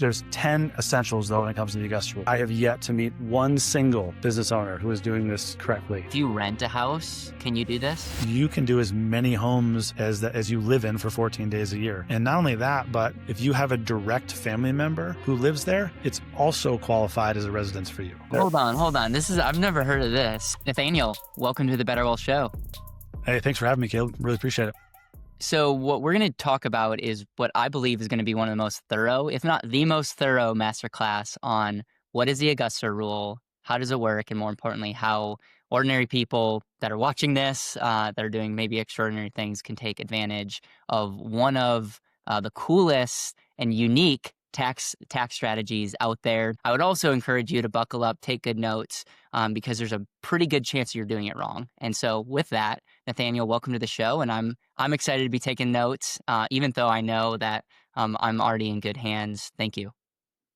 There's 10 essentials, though, when it comes to the Augusta Rule. I have yet to meet one single business owner who is doing this correctly. If you rent a house, can you do this? You can do as many homes as you live in for 14 days a year. And not only that, but if you have a direct family member who lives there, it's also qualified as a residence for you. Hold on. I've never heard of this. Nethaniel, welcome to the BetterWealth show. Hey, thanks for having me, Caleb. Really appreciate it. So what we're going to talk about is what I believe is going to be one of the most thorough, if not the most thorough masterclass on what is the Augusta Rule, how does it work, and more importantly, how ordinary people that are watching this, that are doing maybe extraordinary things, can take advantage of one of the coolest and unique tax strategies out there. I would also encourage you to buckle up, take good notes, because there's a pretty good chance you're doing it wrong. And so with that, Nethaniel, welcome to the show. And I'm excited to be taking notes, even though I know that I'm already in good hands. Thank you.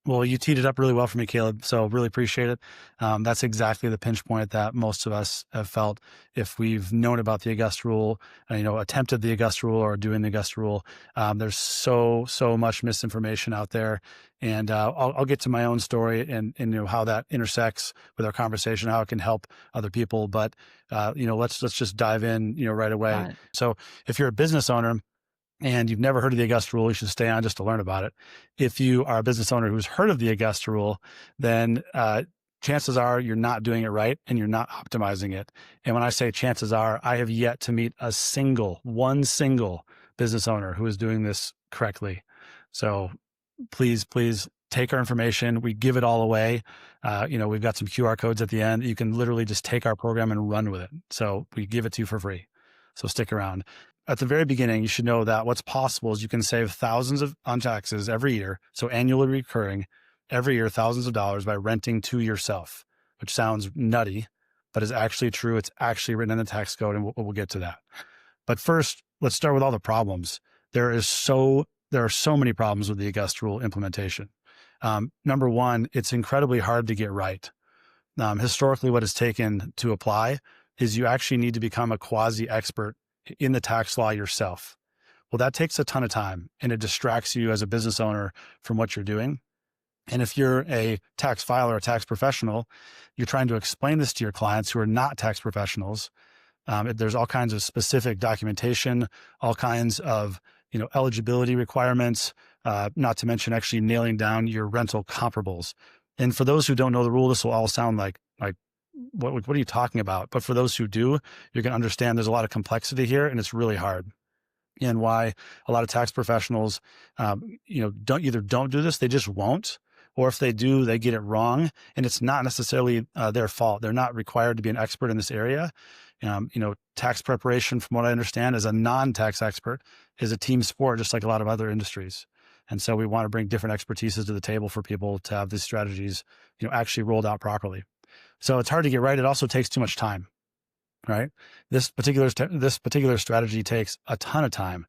Well, you teed it up really well for me, Caleb. So really appreciate it. That's exactly the pinch point that most of us have felt if we've known about the Augusta Rule, attempted the Augusta Rule or doing the Augusta Rule. There's so much misinformation out there. And I'll get to my own story and how that intersects with our conversation, how it can help other people. But let's just dive in right away. So if you're a business owner and you've never heard of the Augusta Rule, you should stay on just to learn about it. If you are a business owner who's heard of the Augusta Rule, then chances are you're not doing it right and you're not optimizing it. And when I say chances are, I have yet to meet one single business owner who is doing this correctly. So please take our information. We give it all away. We've got some QR codes at the end. You can literally just take our program and run with it. So we give it to you for free. So stick around. At the very beginning, you should know that what's possible is you can save thousands on taxes every year. So annually recurring every year, thousands of dollars by renting to yourself, which sounds nutty, but is actually true. It's actually written in the tax code, and we'll get to that. But first, let's start with all the problems. There are so many problems with the Augusta Rule implementation. Number one, it's incredibly hard to get right. Historically, what it's taken to apply is you actually need to become a quasi-expert in the tax law yourself. Well, that takes a ton of time and it distracts you as a business owner from what you're doing. And if you're a tax filer or a tax professional, you're trying to explain this to your clients who are not tax professionals. There's all kinds of specific documentation, all kinds of eligibility requirements, not to mention actually nailing down your rental comparables. And for those who don't know the rule, this will all sound like what are you talking about? But for those who do, you're going to understand there's a lot of complexity here and it's really hard. And why a lot of tax professionals, don't do this, they just won't. Or if they do, they get it wrong. And it's not necessarily their fault. They're not required to be an expert in this area. Tax preparation, from what I understand, as a non-tax expert, is a team sport, just like a lot of other industries. And so we want to bring different expertises to the table for people to have these strategies, actually rolled out properly. So it's hard to get right. It also takes too much time, right? This particular strategy takes a ton of time.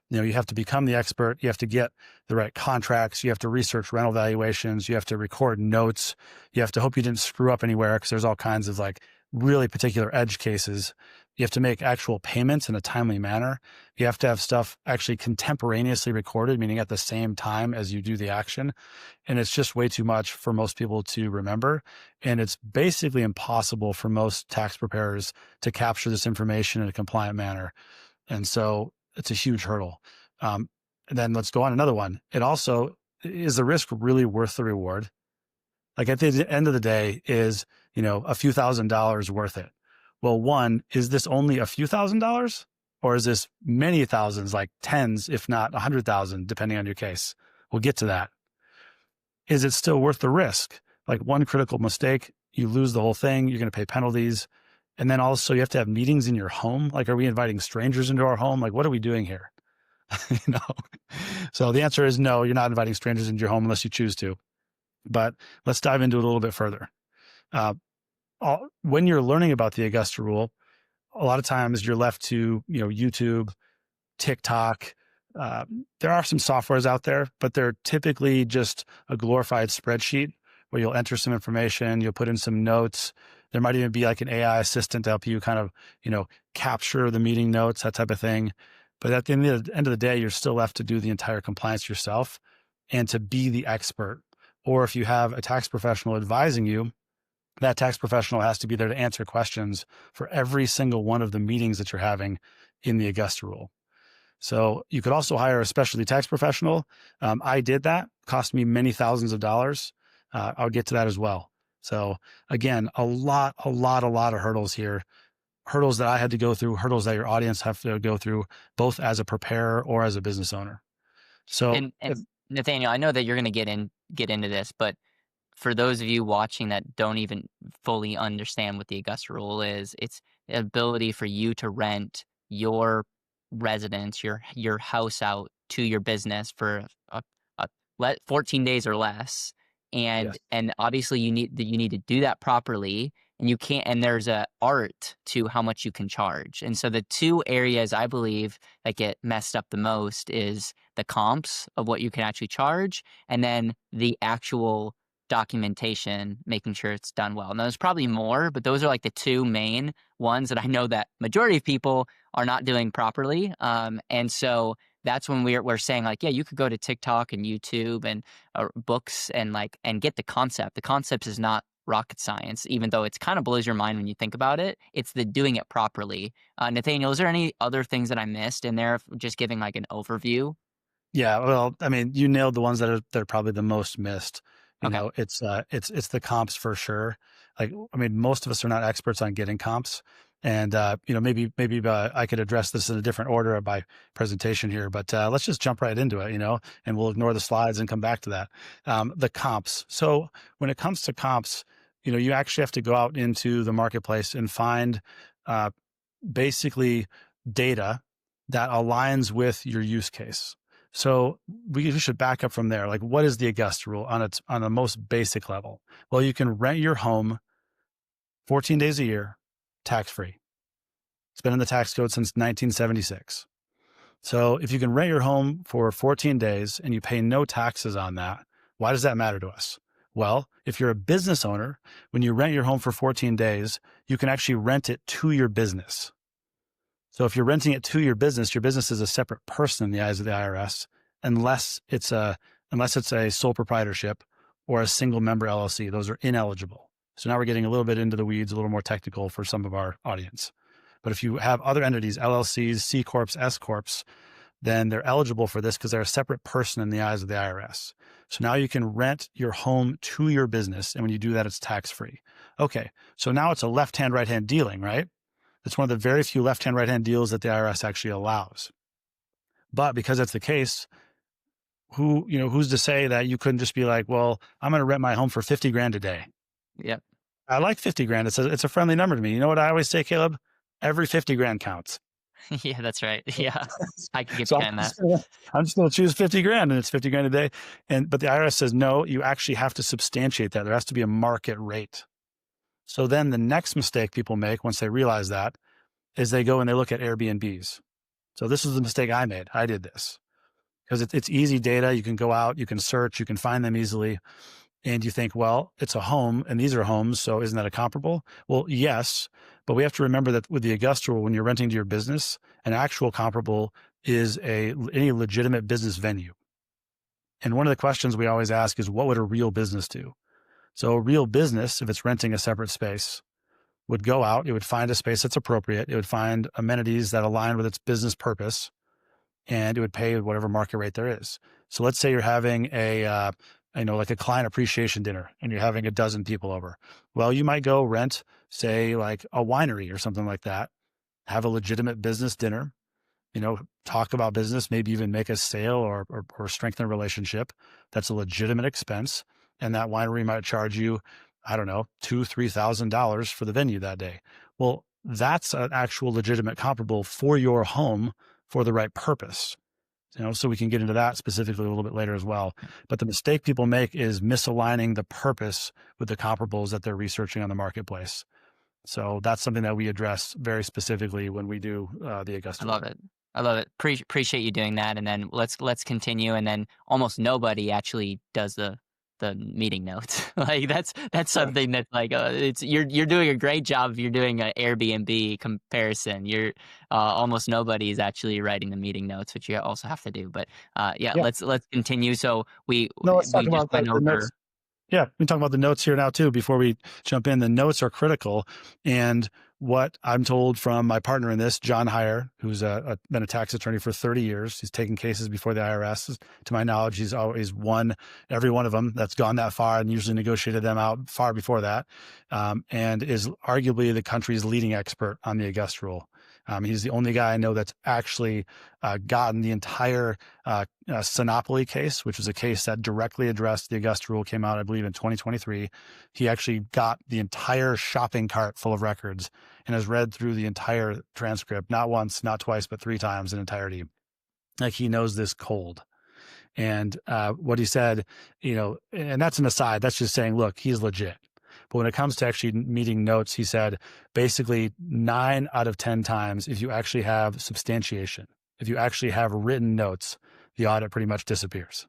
You have to become the expert. You have to get the right contracts. You have to research rental valuations. You have to record notes. You have to hope you didn't screw up anywhere because there's all kinds of really particular edge cases. You have to make actual payments in a timely manner. You have to have stuff actually contemporaneously recorded, meaning at the same time as you do the action. And it's just way too much for most people to remember. And it's basically impossible for most tax preparers to capture this information in a compliant manner. And so it's a huge hurdle. And then let's go on another one. It also, is the risk really worth the reward? At the end of the day, is, a few $1,000s worth it? Well, one, is this only a few $1,000s? Or is this many thousands, like tens, if not 100,000, depending on your case? We'll get to that. Is it still worth the risk? One critical mistake, you lose the whole thing, you're going to pay penalties. And then also you have to have meetings in your home. Are we inviting strangers into our home? What are we doing here? So the answer is no, you're not inviting strangers into your home unless you choose to. But let's dive into it a little bit further. When you're learning about the Augusta Rule, a lot of times you're left to, YouTube, TikTok. There are some softwares out there, but they're typically just a glorified spreadsheet where you'll enter some information, you'll put in some notes. There might even be an AI assistant to help you kind of, capture the meeting notes, that type of thing. But at the end of the day, you're still left to do the entire compliance yourself. and to be the expert. Or if you have a tax professional advising you, that tax professional has to be there to answer questions for every single one of the meetings that you're having in the Augusta Rule. So you could also hire a specialty tax professional. I did that, cost me many thousands of dollars. I'll get to that as well. So again, a lot of hurdles here, hurdles that I had to go through, hurdles that your audience have to go through, both as a preparer or as a business owner. So And Nathaniel, I know that you're going to get into this, but for those of you watching that don't even fully understand what the Augusta Rule is, it's the ability for you to rent your residence, your house out to your business for 14 days or less. yes, And obviously you need to do that properly, and you can't, and there's a art to how much you can charge. And so the two areas I believe that get messed up the most is the comps of what you can actually charge, and then the actual documentation, making sure it's done well. Now, there's probably more, but those are like the two main ones that I know that majority of people are not doing properly. And so that's when we're saying like, yeah, you could go to TikTok and YouTube and books and get the concept. The concept is not rocket science, even though it's kind of blows your mind when you think about it. It's the doing it properly. Nathaniel, is there any other things that I missed in there? Just giving like an overview. yeah. Well, I mean, you nailed the ones that are probably the most missed. Okay. It's the comps for sure. Like, I mean, most of us are not experts on getting comps, and maybe I could address this in a different order of my presentation here, but let's just jump right into it, and we'll ignore the slides and come back to that. The comps. So when it comes to comps, you actually have to go out into the marketplace and find uh, basically data that aligns with your use case. So we should back up from there. Like, what is the Augusta Rule on a most basic level? Well, you can rent your home 14 days a year, tax free. It's been in the tax code since 1976. So if you can rent your home for 14 days and you pay no taxes on that, why does that matter to us? Well, if you're a business owner, when you rent your home for 14 days, you can actually rent it to your business. So if you're renting it to your business is a separate person in the eyes of the IRS, unless it's a sole proprietorship or a single member LLC. Those are ineligible. So now we're getting a little bit into the weeds, a little more technical for some of our audience. But if you have other entities, LLCs, C corps, S corps, then they're eligible for this because they're a separate person in the eyes of the IRS. So now you can rent your home to your business, and when you do that, it's tax-free. Okay, so now it's a left-hand, right-hand dealing, right? It's one of the very few left-hand, right-hand deals that the IRS actually allows. But because that's the case, who's to say that you couldn't just be like, well, I'm going to rent my home for 50 grand a day. Yep. I like 50 grand. It's a friendly number to me. You know what I always say, Caleb? Every 50 grand counts. Yeah, that's right. Yeah. I can get So behind that. I'm just going to choose 50 grand, and it's 50 grand a day. But the IRS says, no, you actually have to substantiate that. There has to be a market rate. So then the next mistake people make once they realize that is they go and they look at Airbnbs. So this is the mistake I made. I did this because it's easy data. You can go out, you can search, you can find them easily. And you think, well, it's a home and these are homes. So isn't that a comparable? Well, yes, but we have to remember that with the Augusta Rule, when you're renting to your business, an actual comparable is any legitimate business venue. And one of the questions we always ask is, what would a real business do? So a real business, if it's renting a separate space, would go out, it would find a space that's appropriate. It would find amenities that align with its business purpose, and it would pay whatever market rate there is. So let's say you're having like a client appreciation dinner and you're having a dozen people over. Well, you might go rent, say, like a winery or something like that, have a legitimate business dinner, talk about business, maybe even make a sale or strengthen a relationship. That's a legitimate expense. And that winery might charge you, I don't know, $2,000-$3,000 for the venue that day. Well, that's an actual legitimate comparable for your home for the right purpose. So we can get into that specifically a little bit later as well. But the mistake people make is misaligning the purpose with the comparables that they're researching on the marketplace. So that's something that we address very specifically when we do the Augusta. I love it. I love it. Appreciate you doing that. And then let's continue. And then almost nobody actually does the the meeting notes. Like that's something that's like it's you're doing a great job if you're doing an Airbnb comparison. You're almost nobody is actually writing the meeting notes, which you also have to do. But yeah, Yeah. let's continue. So No, let's talk we just about went the notes. over. Yeah, we can talk about the notes here now too before we jump in. The notes are critical, and what I'm told from my partner in this, John Heyer, who's been a tax attorney for 30 years. He's taken cases before the IRS. To my knowledge, he's always won every one of them that's gone that far, and usually negotiated them out far before that, and is arguably the country's leading expert on the Augusta Rule. He's the only guy I know that's actually gotten the entire Sinopoly case, which was a case that directly addressed the Augusta Rule, came out, I believe, in 2023. He actually got the entire shopping cart full of records and has read through the entire transcript, not once, not twice, but 3 times in entirety. Like, he knows this cold. And what he said, and that's an aside, that's just saying, look, he's legit. But when it comes to actually meeting notes, he said basically 9 out of 10 times, if you actually have substantiation, if you actually have written notes, the audit pretty much disappears.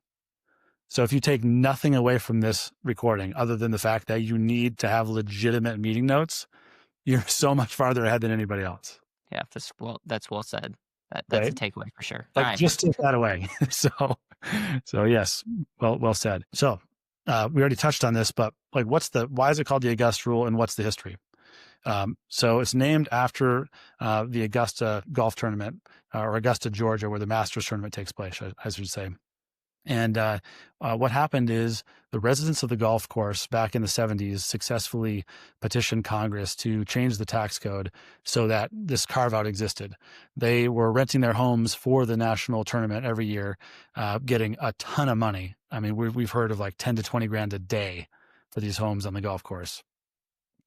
So if you take nothing away from this recording other than the fact that you need to have legitimate meeting notes, you're so much farther ahead than anybody else. Yeah, that's well said. That's a Right? takeaway for sure. All Like, right. just take that away. So yes, well said. So we already touched on this, but like, why is it called the Augusta Rule, and what's the history? So it's named after the Augusta golf tournament, or Augusta, Georgia, where the Masters tournament takes place, I should say. And what happened is the residents of the golf course back in the 70s successfully petitioned Congress to change the tax code so that this carve out existed. They were renting their homes for the national tournament every year, getting a ton of money. I mean, we've heard of like 10 to 20 grand a day for these homes on the golf course.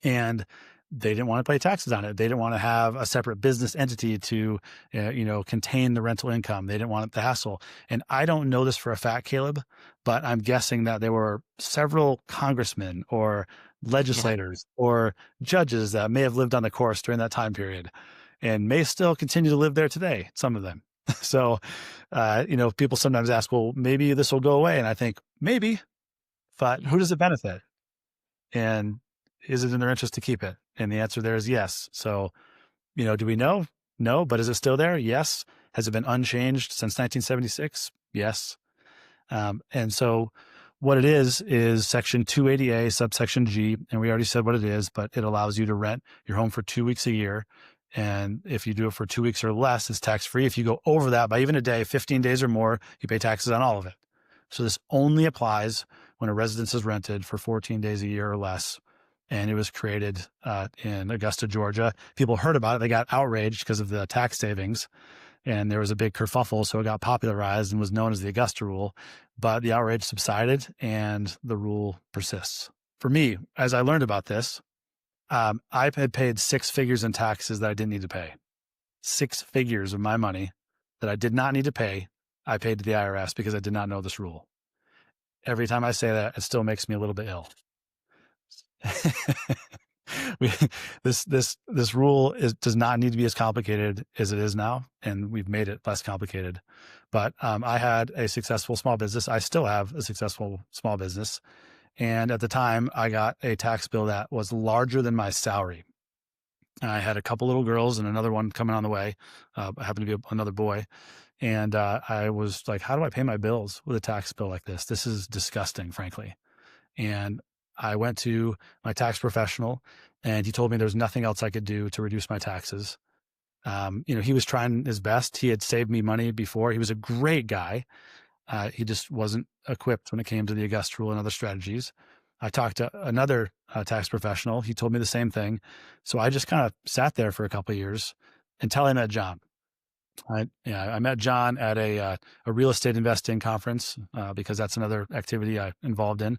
And they didn't want to pay taxes on it. They didn't want to have a separate business entity to, contain the rental income. They didn't want the hassle. And I don't know this for a fact, Caleb, but I'm guessing that there were several congressmen or legislators or judges that may have lived on the course during that time period and may still continue to live there today, some of them. So, people sometimes ask, well, maybe this will go away. And I think maybe, but who does it benefit? And is it in their interest to keep it? And the answer there is yes. So, do we know? No. But is it still there? Yes. Has it been unchanged since 1976? Yes. And so what it is Section 280A, subsection G, and we already said what it is, but it allows you to rent your home for 2 weeks a year. And if you do it for 2 weeks or less, it's tax-free. If you go over that by even a day, 15 days or more, you pay taxes on all of it. So this only applies when a residence is rented for 14 days a year or less. And it was created in Augusta, Georgia. People heard about it. They got outraged because of the tax savings. And there was a big kerfuffle, so it got popularized and was known as the Augusta Rule. But the outrage subsided, and the rule persists. For me, as I learned about this, I had paid 6 figures in taxes that I didn't need to pay. 6 figures of my money that I did not need to pay, I paid to the IRS because I did not know this rule. Every time I say that, it still makes me a little bit ill. This rule does not need to be as complicated as it is now, and we've made it less complicated. But I had a successful small business. I still have a successful small business, and at the time, I got a tax bill that was larger than my salary. I had a couple little girls and another one coming on the way. Happened to be another boy, and I was like, "How do I pay my bills with a tax bill like this? This is disgusting, frankly." And I went to my tax professional, and he told me there's nothing else I could do to reduce my taxes. He was trying his best. He had saved me money before. He was a great guy. He just wasn't equipped when it came to the Augusta Rule and other strategies. I talked to another tax professional. He told me the same thing. So I just kind of sat there for a couple of years until I met John. I met John at a real estate investing conference because that's another activity I'm involved in,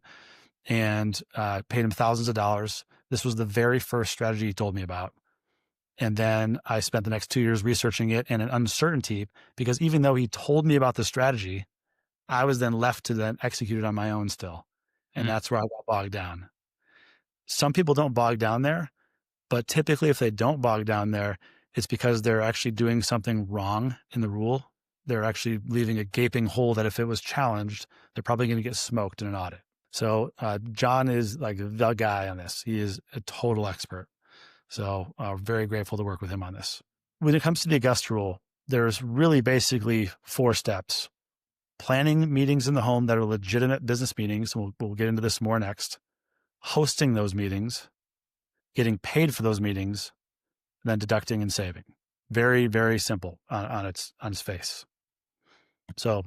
and paid him thousands of dollars. This was the very first strategy he told me about. And then I spent the next 2 years researching it and an uncertainty, because even though he told me about the strategy, I was then left to then execute it on my own still. And that's where I got bogged down. Some people don't bog down there, but typically if they don't bog down there, it's because they're actually doing something wrong in the rule. They're actually leaving a gaping hole that if it was challenged, they're probably going to get smoked in an audit. So John is like the guy on this. He is a total expert. So very grateful to work with him on this. When it comes to the Augusta Rule, there's really basically 4 steps. Planning meetings in the home that are legitimate business meetings. We'll get into this more next. Hosting those meetings, getting paid for those meetings, and then deducting and saving. Very, very simple on its face. So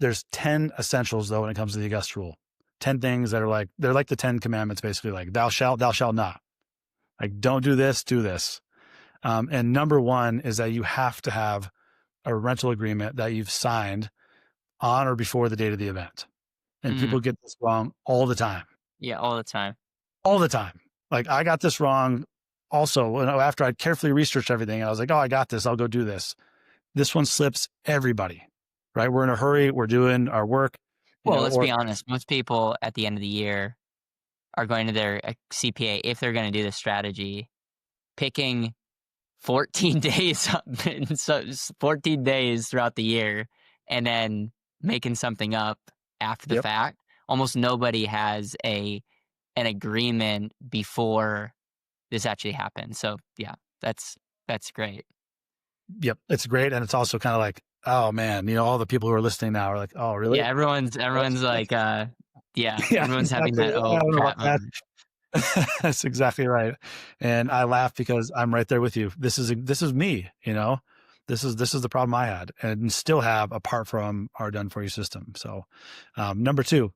there's 10 essentials though when it comes to the Augusta Rule. 10 things that are they're like the 10 commandments, basically, like thou shalt not. Like, don't do this, do this. And number 1 is that you have to have a rental agreement that you've signed on or before the date of the event. And people get this wrong all the time. Yeah, all the time. All the time. Like, I got this wrong also after I'd carefully researched everything. I was like, oh, I got this. I'll go do this. This one slips everybody, right? We're in a hurry. We're doing our work. Well, let's be honest. Most people at the end of the year are going to their CPA, if they're going to do the strategy, picking 14 days, 14 days throughout the year, and then making something up after the fact. Almost nobody has an agreement before this actually happens. So yeah, that's great. Yep, it's great, and it's also kind of like, oh man, all the people who are listening now are like, oh really? Yeah, everyone's like, everyone's having that. Oh, I don't know crap about that. That's exactly right. And I laugh because I'm right there with you. This is me, this is the problem I had and still have, apart from our done for you system. So number 2,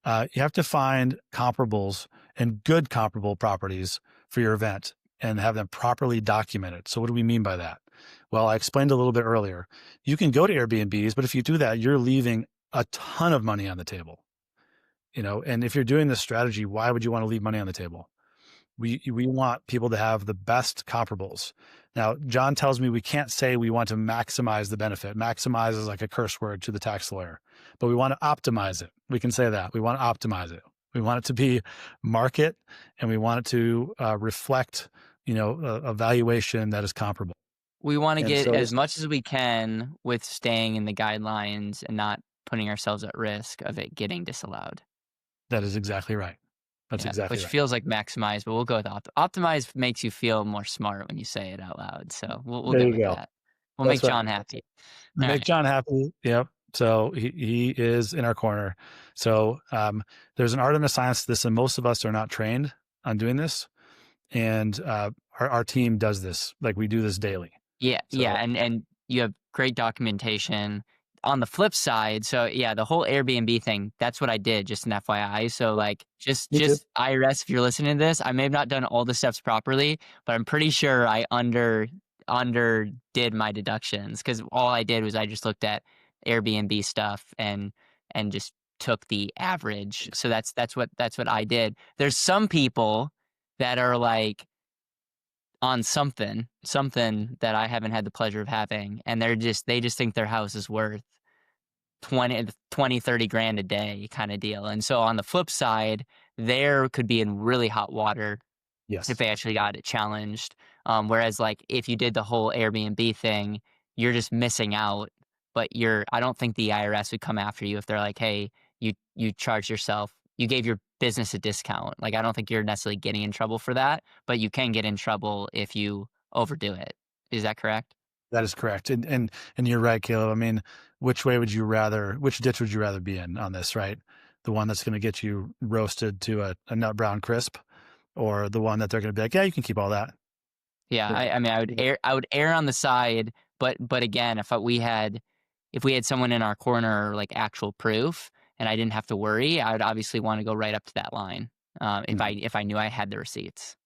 you have to find comparables and good comparable properties for your event and have them properly documented. So what do we mean by that? Well, I explained a little bit earlier. You can go to Airbnbs, but if you do that, you're leaving a ton of money on the table. And if you're doing this strategy, why would you want to leave money on the table? We want people to have the best comparables. Now, John tells me we can't say we want to maximize the benefit. Maximize is like a curse word to the tax lawyer, but we want to optimize it. We can say that. We want to optimize it. We want it to be market, and we want it to reflect, a valuation that is comparable. We want to get as much as we can with staying in the guidelines and not putting ourselves at risk of it getting disallowed. That is exactly right. That's exactly which right. feels like maximize, but we'll go with optimize. Makes you feel more smart when you say it out loud. So we'll there go you with go. that. We'll make John happy. Make John happy. Yep. So he is in our corner. So there's an art and a science to this, and most of us are not trained on doing this. And our team does this. Like, we do this daily. Yeah. So, yeah. And you have great documentation. On the flip side, so yeah, the whole Airbnb thing, that's what I did, just an FYI. So like, just IRS, if you're listening to this, I may have not done all the steps properly, but I'm pretty sure I underdid my deductions, because all I did was I just looked at Airbnb stuff and just took the average. So that's what I did. There's some people that are like on something that I haven't had the pleasure of having, and they just think their house is worth 20, 30 grand a day kind of deal. And so on the flip side, there could be in really hot water if they actually got it challenged. Whereas like if you did the whole Airbnb thing, you're just missing out. But I don't think the IRS would come after you if they're like, hey, you charged yourself, you gave your business a discount. Like, I don't think you're necessarily getting in trouble for that, but you can get in trouble if you overdo it. Is that correct? That is correct. And you're right, Caleb. I mean, which ditch would you rather be in on this, right? The one that's going to get you roasted to a nut brown crisp, or the one that they're going to be like, yeah, you can keep all that. Yeah. I mean, I would err on the side, but again, if we had someone in our corner, like actual proof, and I didn't have to worry, I would obviously want to go right up to that line. If I knew I had the receipts.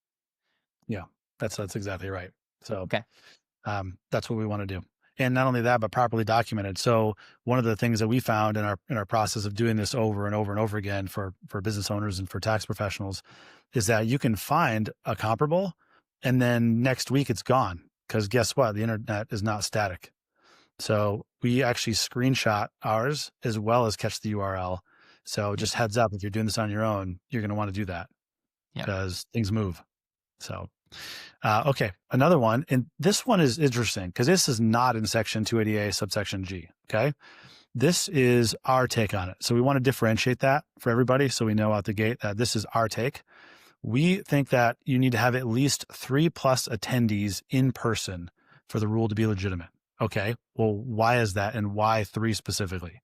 Yeah, that's exactly right. So okay. That's what we want to do. And not only that, but properly documented. So one of the things that we found in our process of doing this over and over and over again for business owners and for tax professionals is that you can find a comparable, and then next week it's gone, because guess what? The internet is not static. So we actually screenshot ours as well as catch the URL. So just heads up, if you're doing this on your own, you're going to want to do that because things move. So okay, another one, and this one is interesting because this is not in section 280A subsection G. Okay, This is our take on it. So we want to differentiate that for everybody so we know out the gate that this is our take. We think that you need to have at least 3+ attendees in person for the rule to be legitimate. Okay, well, why is that, and why 3 specifically?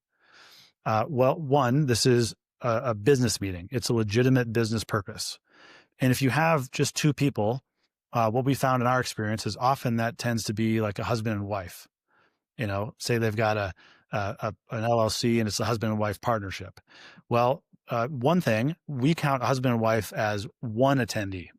Well, one, this is a business meeting. It's a legitimate business purpose. And if you have just 2 people, what we found in our experience is often that tends to be like a husband and wife. Say they've got an LLC and it's a husband and wife partnership. Well, one thing, we count husband and wife as one attendee.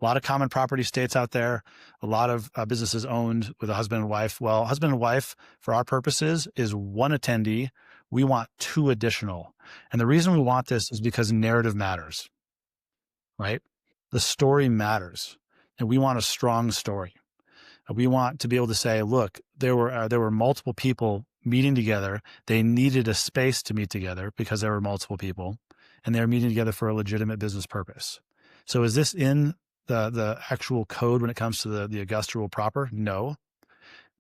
A lot of common property states out there, a lot of businesses owned with a husband and wife. Well, husband and wife, for our purposes, is one attendee. We want 2 additional. And the reason we want this is because narrative matters, right? The story matters. And we want a strong story. We want to be able to say, look, there were multiple people meeting together. They needed a space to meet together because there were multiple people, and they're meeting together for a legitimate business purpose. So is this in the actual code when it comes to the Augusta Rule proper? No.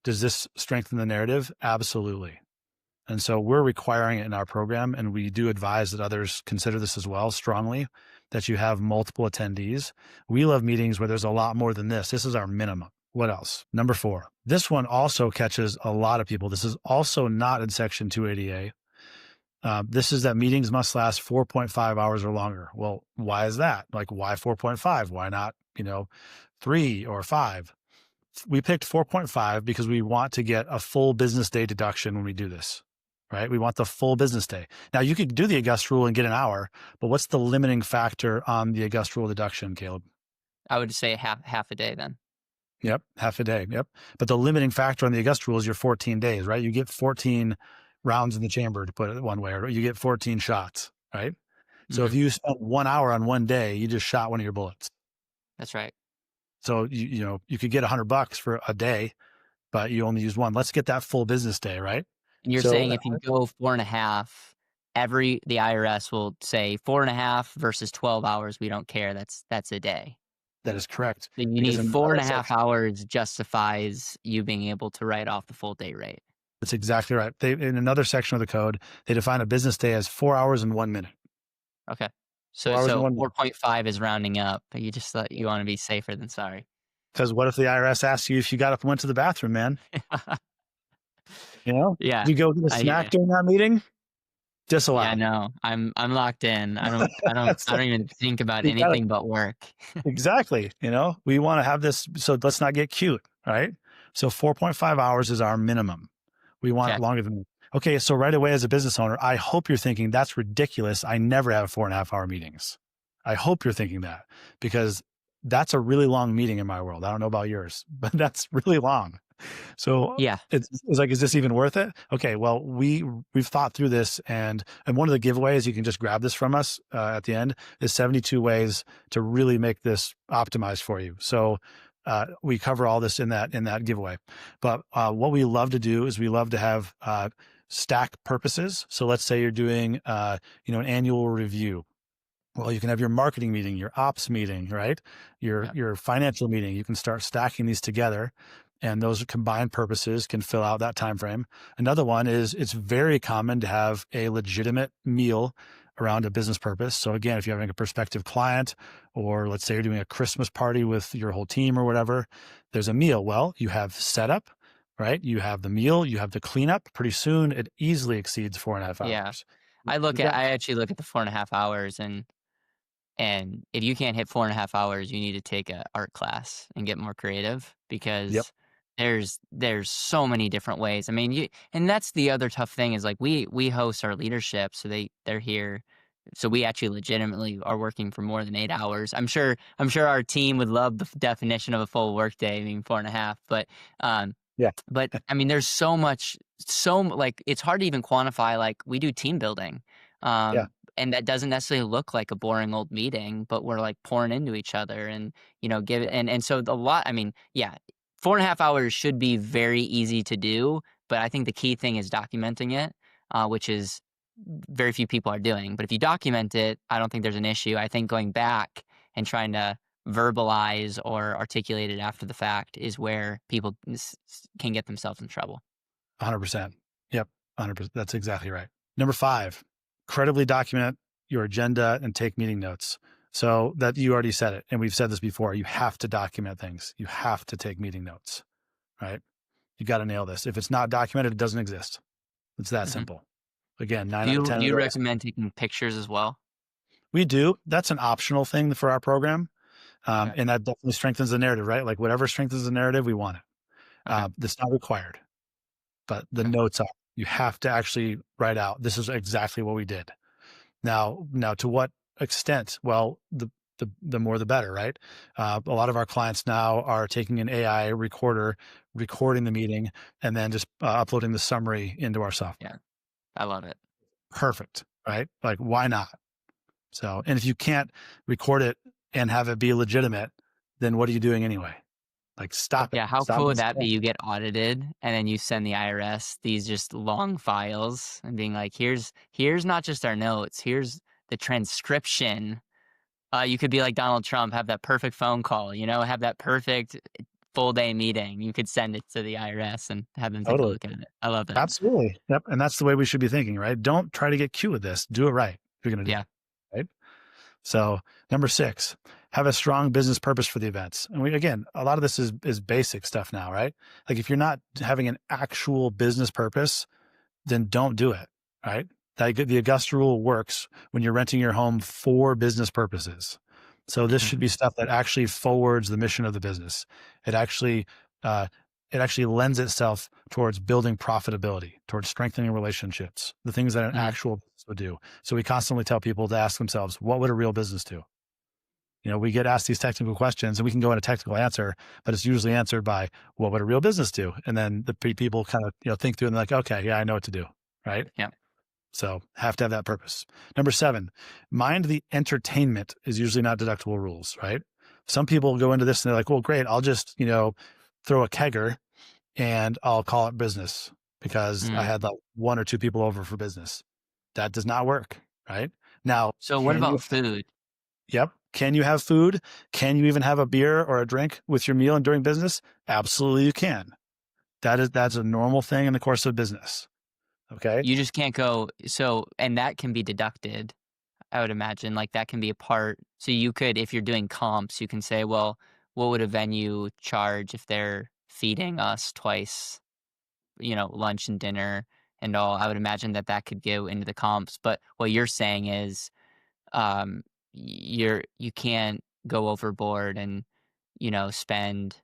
Does this strengthen the narrative? Absolutely. And so we're requiring it in our program, and we do advise that others consider this as well strongly, that you have multiple attendees. We love meetings where there's a lot more than this. This is our minimum. What else? Number 4. This one also catches a lot of people. This is also not in Section 280A. This is that meetings must last 4.5 hours or longer. Well, why is that? Like, why 4.5? Why not, 3 or 5? We picked 4.5 because we want to get a full business day deduction when we do this, right? We want the full business day. Now, you could do the Augusta Rule and get an hour, but what's the limiting factor on the Augusta Rule deduction, Caleb? I would say half a day then. Yep, half a day. Yep. But the limiting factor on the Augusta Rule is your 14 days, right? You get 14 rounds in the chamber, to put it one way, or you get 14 shots, right? So if you spend 1 hour on one day, you just shot one of your bullets. That's right. So you could get $100 for a day, but you only use one. Let's get that full business day, right? And you're saying if you go 4.5, the IRS will say 4.5 versus 12 hours. We don't care. That's a day. That is correct. So you need 4.5 hours justifies you being able to write off the full day rate. That's exactly right. In another section of the code, they define a business day as 4 hours and 1 minute. Okay. So 4.5 is rounding up, but you just thought you want to be safer than sorry. Because what if the IRS asks you if you got up and went to the bathroom, man? Yeah. You go get a snack during that meeting? Disallowed. Yeah, no, I'm locked in. I don't even think about anything but work. Exactly. We want to have this. So let's not get cute. Right. So 4.5 hours is our minimum. We want it longer than that. Okay. So right away, as a business owner, I hope you're thinking that's ridiculous. I never have 4.5 hour meetings. I hope you're thinking that, because that's a really long meeting in my world. I don't know about yours, but that's really long. So yeah, it's like, is this even worth it? Okay, well, we've thought through this, and one of the giveaways, you can just grab this from us at the end, is 72 ways to really make this optimized for you. So we cover all this in that giveaway. But what we love to do is we love to have stack purposes. So let's say you're doing an annual review. Well, you can have your marketing meeting, your ops meeting, right? Your financial meeting. You can start stacking these together, and those combined purposes can fill out that time frame. Another one is it's very common to have a legitimate meal around a business purpose. So again, if you're having a prospective client, or let's say you're doing a Christmas party with your whole team or whatever, there's a meal. Well, you have setup, right? You have the meal, you have the cleanup. Pretty soon, it easily exceeds 4.5 hours. Yeah, I actually look at the 4.5 hours, and if you can't hit 4.5 hours, you need to take an art class and get more creative, because there's so many different ways. I mean, and that's the other tough thing is, like, we host our leadership, so they're here. So we actually legitimately are working for more than 8 hours. I'm sure our team would love the definition of a full workday, I mean 4.5, but but I mean, there's so much, like, it's hard to even quantify. Like, we do team building. And that doesn't necessarily look like a boring old meeting, but we're like pouring into each other and, give it. And so a lot, I mean, 4.5 hours should be very easy to do, but I think the key thing is documenting it, which is very few people are doing. But if you document it, I don't think there's an issue. I think going back and trying to verbalize or articulate it after the fact is where people can get themselves in trouble. 100%. Yep. 100%. That's exactly right. Number 5, credibly document your agenda and take meeting notes. So that you already said it, and we've said this before. You have to document things. You have to take meeting notes, right? You got to nail this. If it's not documented, it doesn't exist. It's that Mhm. simple. Again, 9 Do out of you 10 do of you those. recommend taking pictures as well? We do. That's an optional thing for our program. Okay. And that definitely strengthens the narrative, right? Like whatever strengthens the narrative, we want it. Okay. That's not required, but the Okay. notes are. You have to actually write out, this is exactly what we did. Now to what extent? Well, the more the better, right? A lot of our clients now are taking an AI recorder, recording the meeting, and then just uploading the summary into our software. Yeah. I love it. Perfect, right? Like, why not? So, and if you can't record it and have it be legitimate, then what are you doing anyway? Like, stop it. Yeah, how Stop cool being would that be? scam. You get audited and then you send the IRS these just long files and being like, here's not just our notes, here's the transcription. You could be like Donald Trump, have that perfect phone call, have that perfect full day meeting. You could send it to the IRS and have them take a Totally. look at it. I love it. Absolutely. Yep. And that's the way we should be thinking, right? Don't try to get cute with this. Do it right if you're going to do Yeah. it, right? So, number 6, have a strong business purpose for the events. And again, a lot of this is basic stuff now, right? Like if you're not having an actual business purpose, then don't do it, right? The Augusta Rule works when you're renting your home for business purposes. So this Mhm. should be stuff that actually forwards the mission of the business. It actually uh, it actually lends itself towards building profitability, towards strengthening relationships, the things that an Mhm. actual business would do. So we constantly tell people to ask themselves, what would a real business do? We get asked these technical questions and we can go in a technical answer, but it's usually answered by, what would a real business do? And then the people kind of, think through and they're like, okay, yeah, I know what to do. Right. Yeah. So have to have that purpose. Number 7, mind the entertainment is usually not deductible rules, right? Some people go into this and they're like, well, great. I'll just, throw a kegger and I'll call it business because I Mm. had like 1 or 2 people over for business. That does not work. Right. Now, So what can you about food? Yep. Can you have food? Can you even have a beer or a drink with your meal and during business? Absolutely you can. That's a normal thing in the course of business. Okay. You just can't go and that can be deducted, I would imagine, like, that can be a part so you could if you're doing comps, you can say, "Well, what would a venue charge if they're feeding us twice, lunch and dinner and all?" I would imagine that that could go into the comps, but what you're saying is, you can't go overboard and, spend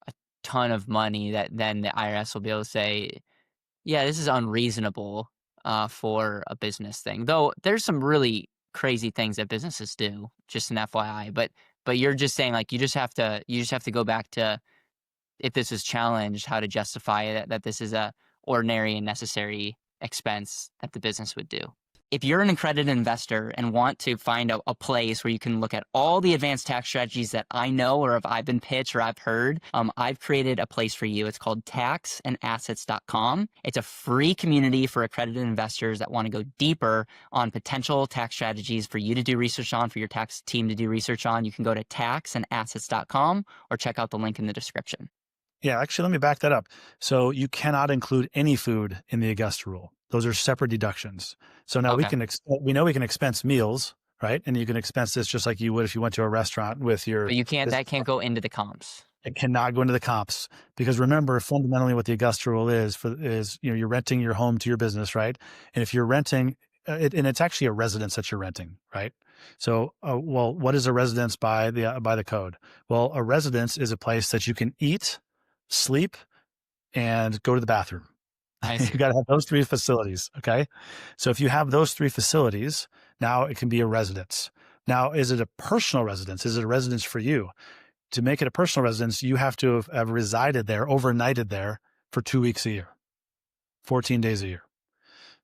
a ton of money that then the IRS will be able to say, yeah, this is unreasonable for a business thing. Though there's some really crazy things that businesses do, just an FYI. But you're just saying like you just have to go back to if this is challenged, how to justify that this is a ordinary and necessary expense that the business would do. If you're an accredited investor and want to find a place where you can look at all the advanced tax strategies that I know or if I've been pitched or I've heard, I've created a place for you. It's called taxandassets.com. It's a free community for accredited investors that want to go deeper on potential tax strategies for you to do research on, for your tax team to do research on. You can go to taxandassets.com or check out the link in the description. Yeah. Actually, let me back that up. So you cannot include any food in the Augusta Rule. Those are separate deductions. So now Okay. we know we can expense meals, right? And you can expense this just like you would if you went to a restaurant with your But that business. can't go into the comps. It cannot go into the comps because remember, fundamentally, what the Augusta Rule is you're renting your home to your business, right? And if you're renting, and it's actually a residence that you're renting, right? So, well, what is a residence by the code? Well, a residence is a place that you can eat, sleep, and go to the bathroom. I You see. got to have those 3 facilities. Okay. So if you have those 3 facilities, now it can be a residence. Now, is it a personal residence? Is it a residence for you? To make it a personal residence, you have to have resided there, overnighted there for 2 weeks a year, 14 days a year.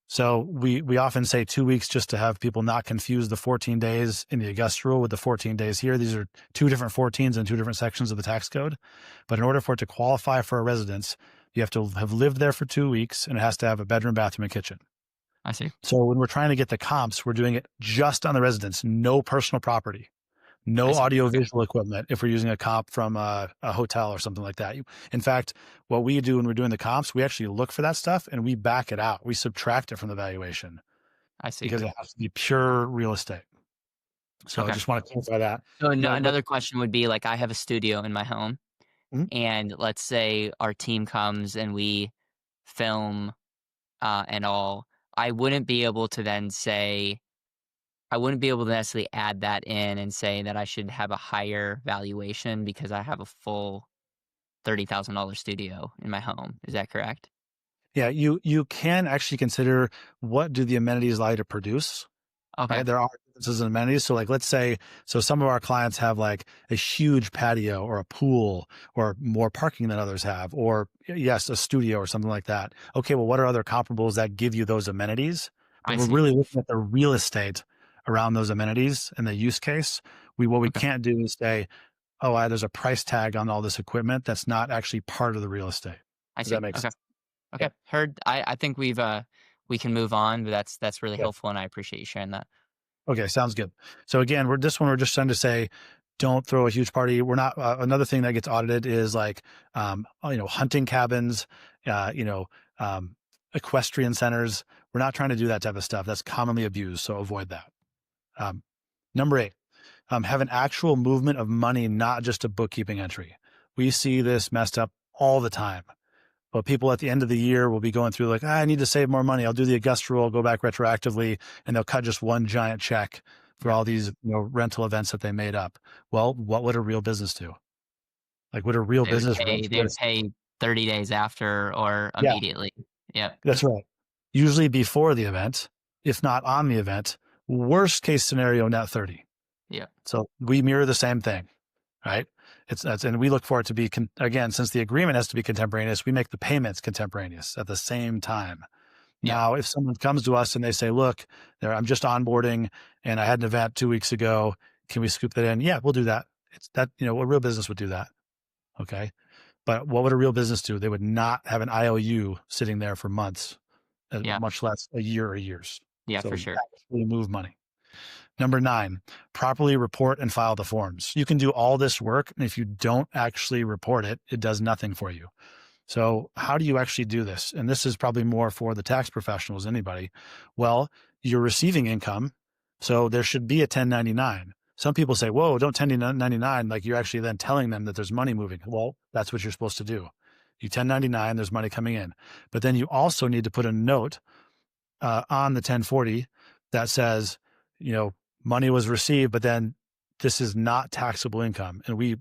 So we often say 2 weeks just to have people not confuse the 14 days in the Augusta Rule with the 14 days here. These are 2 different 14s in 2 different sections of the tax code. But in order for it to qualify for a residence, you have to have lived there for 2 weeks and it has to have a bedroom, bathroom, and kitchen. I see. So when we're trying to get the comps, we're doing it just on the residence, no personal property. I No see. Okay. audiovisual equipment if we're using a comp from a hotel or something like that. In fact, what we do when we're doing the comps, we actually look for that stuff and we back it out. We subtract it from the valuation I see. because it has to be pure real estate. So I Okay. just want to clarify that. So But another question would be like, I have a studio in my home, mhm. and let's say our team comes and we film and all. I wouldn't be able to then say I wouldn't be able to necessarily add that in and say that I should have a higher valuation because I have a full $30,000 studio in my home. Is that correct? Yeah, you can actually consider what do the amenities allow you to produce. Okay. Right? There are differences in amenities. So like, let's say, so some of our clients have like a huge patio or a pool or more parking than others have, or yes, a studio or something like that. Okay. Well, what are other comparables that give you those amenities? But I we're see. really looking at the real estate around those amenities and the use case. What we Okay. can't do is say, oh, there's a price tag on all this equipment. That's not actually part of the real estate. I Does that see. make Okay. sense? Yeah. Okay. Heard. I think we can move on, but that's really Yeah. helpful and I appreciate you sharing that. Okay, sounds good. So again, we're just trying to say, don't throw a huge party. We're not. Another thing that gets audited is like, hunting cabins, uh, you know, um, equestrian centers. We're not trying to do that type of stuff. That's commonly abused. So avoid that. Um, Number 8, have an actual movement of money, not just a bookkeeping entry. We see this messed up all the time. But people at the end of the year will be going through like, I need to save more money. I'll do the Augusta Rule, go back retroactively, and they'll cut just one giant check for Yeah. all these rental events that they made up. Well, what would a real business do? Like, would a real business rent They would this? pay 30 days after or Yeah, immediately. Yep. that's right. Usually before the event, if not on the event. Worst case scenario, net 30. Yep. So we mirror the same thing, right? And we look for it to be again, since the agreement has to be contemporaneous, we make the payments contemporaneous at the same time. Yep. Now, if someone comes to us and they say, look, I'm just onboarding and I had an event 2 weeks ago. Can we scoop that in? Yeah, we'll do that. It's that, a real business would do that. Okay. But what would a real business do? They would not have an IOU sitting there for months, Yeah. much less a year or years. Yeah, for So sure. actually move money. Number 9, properly report and file the forms. You can do all this work. And if you don't actually report it, it does nothing for you. So how do you actually do this? And this is probably more for the tax professionals, anybody. Well, you're receiving income. So there should be a 1099. Some people say, whoa, don't 1099. Like you're actually then telling them that there's money moving. Well, that's what you're supposed to do. You 1099, there's money coming in. But then you also need to put a note on the 1040 that says, money was received, but then this is not taxable income. And we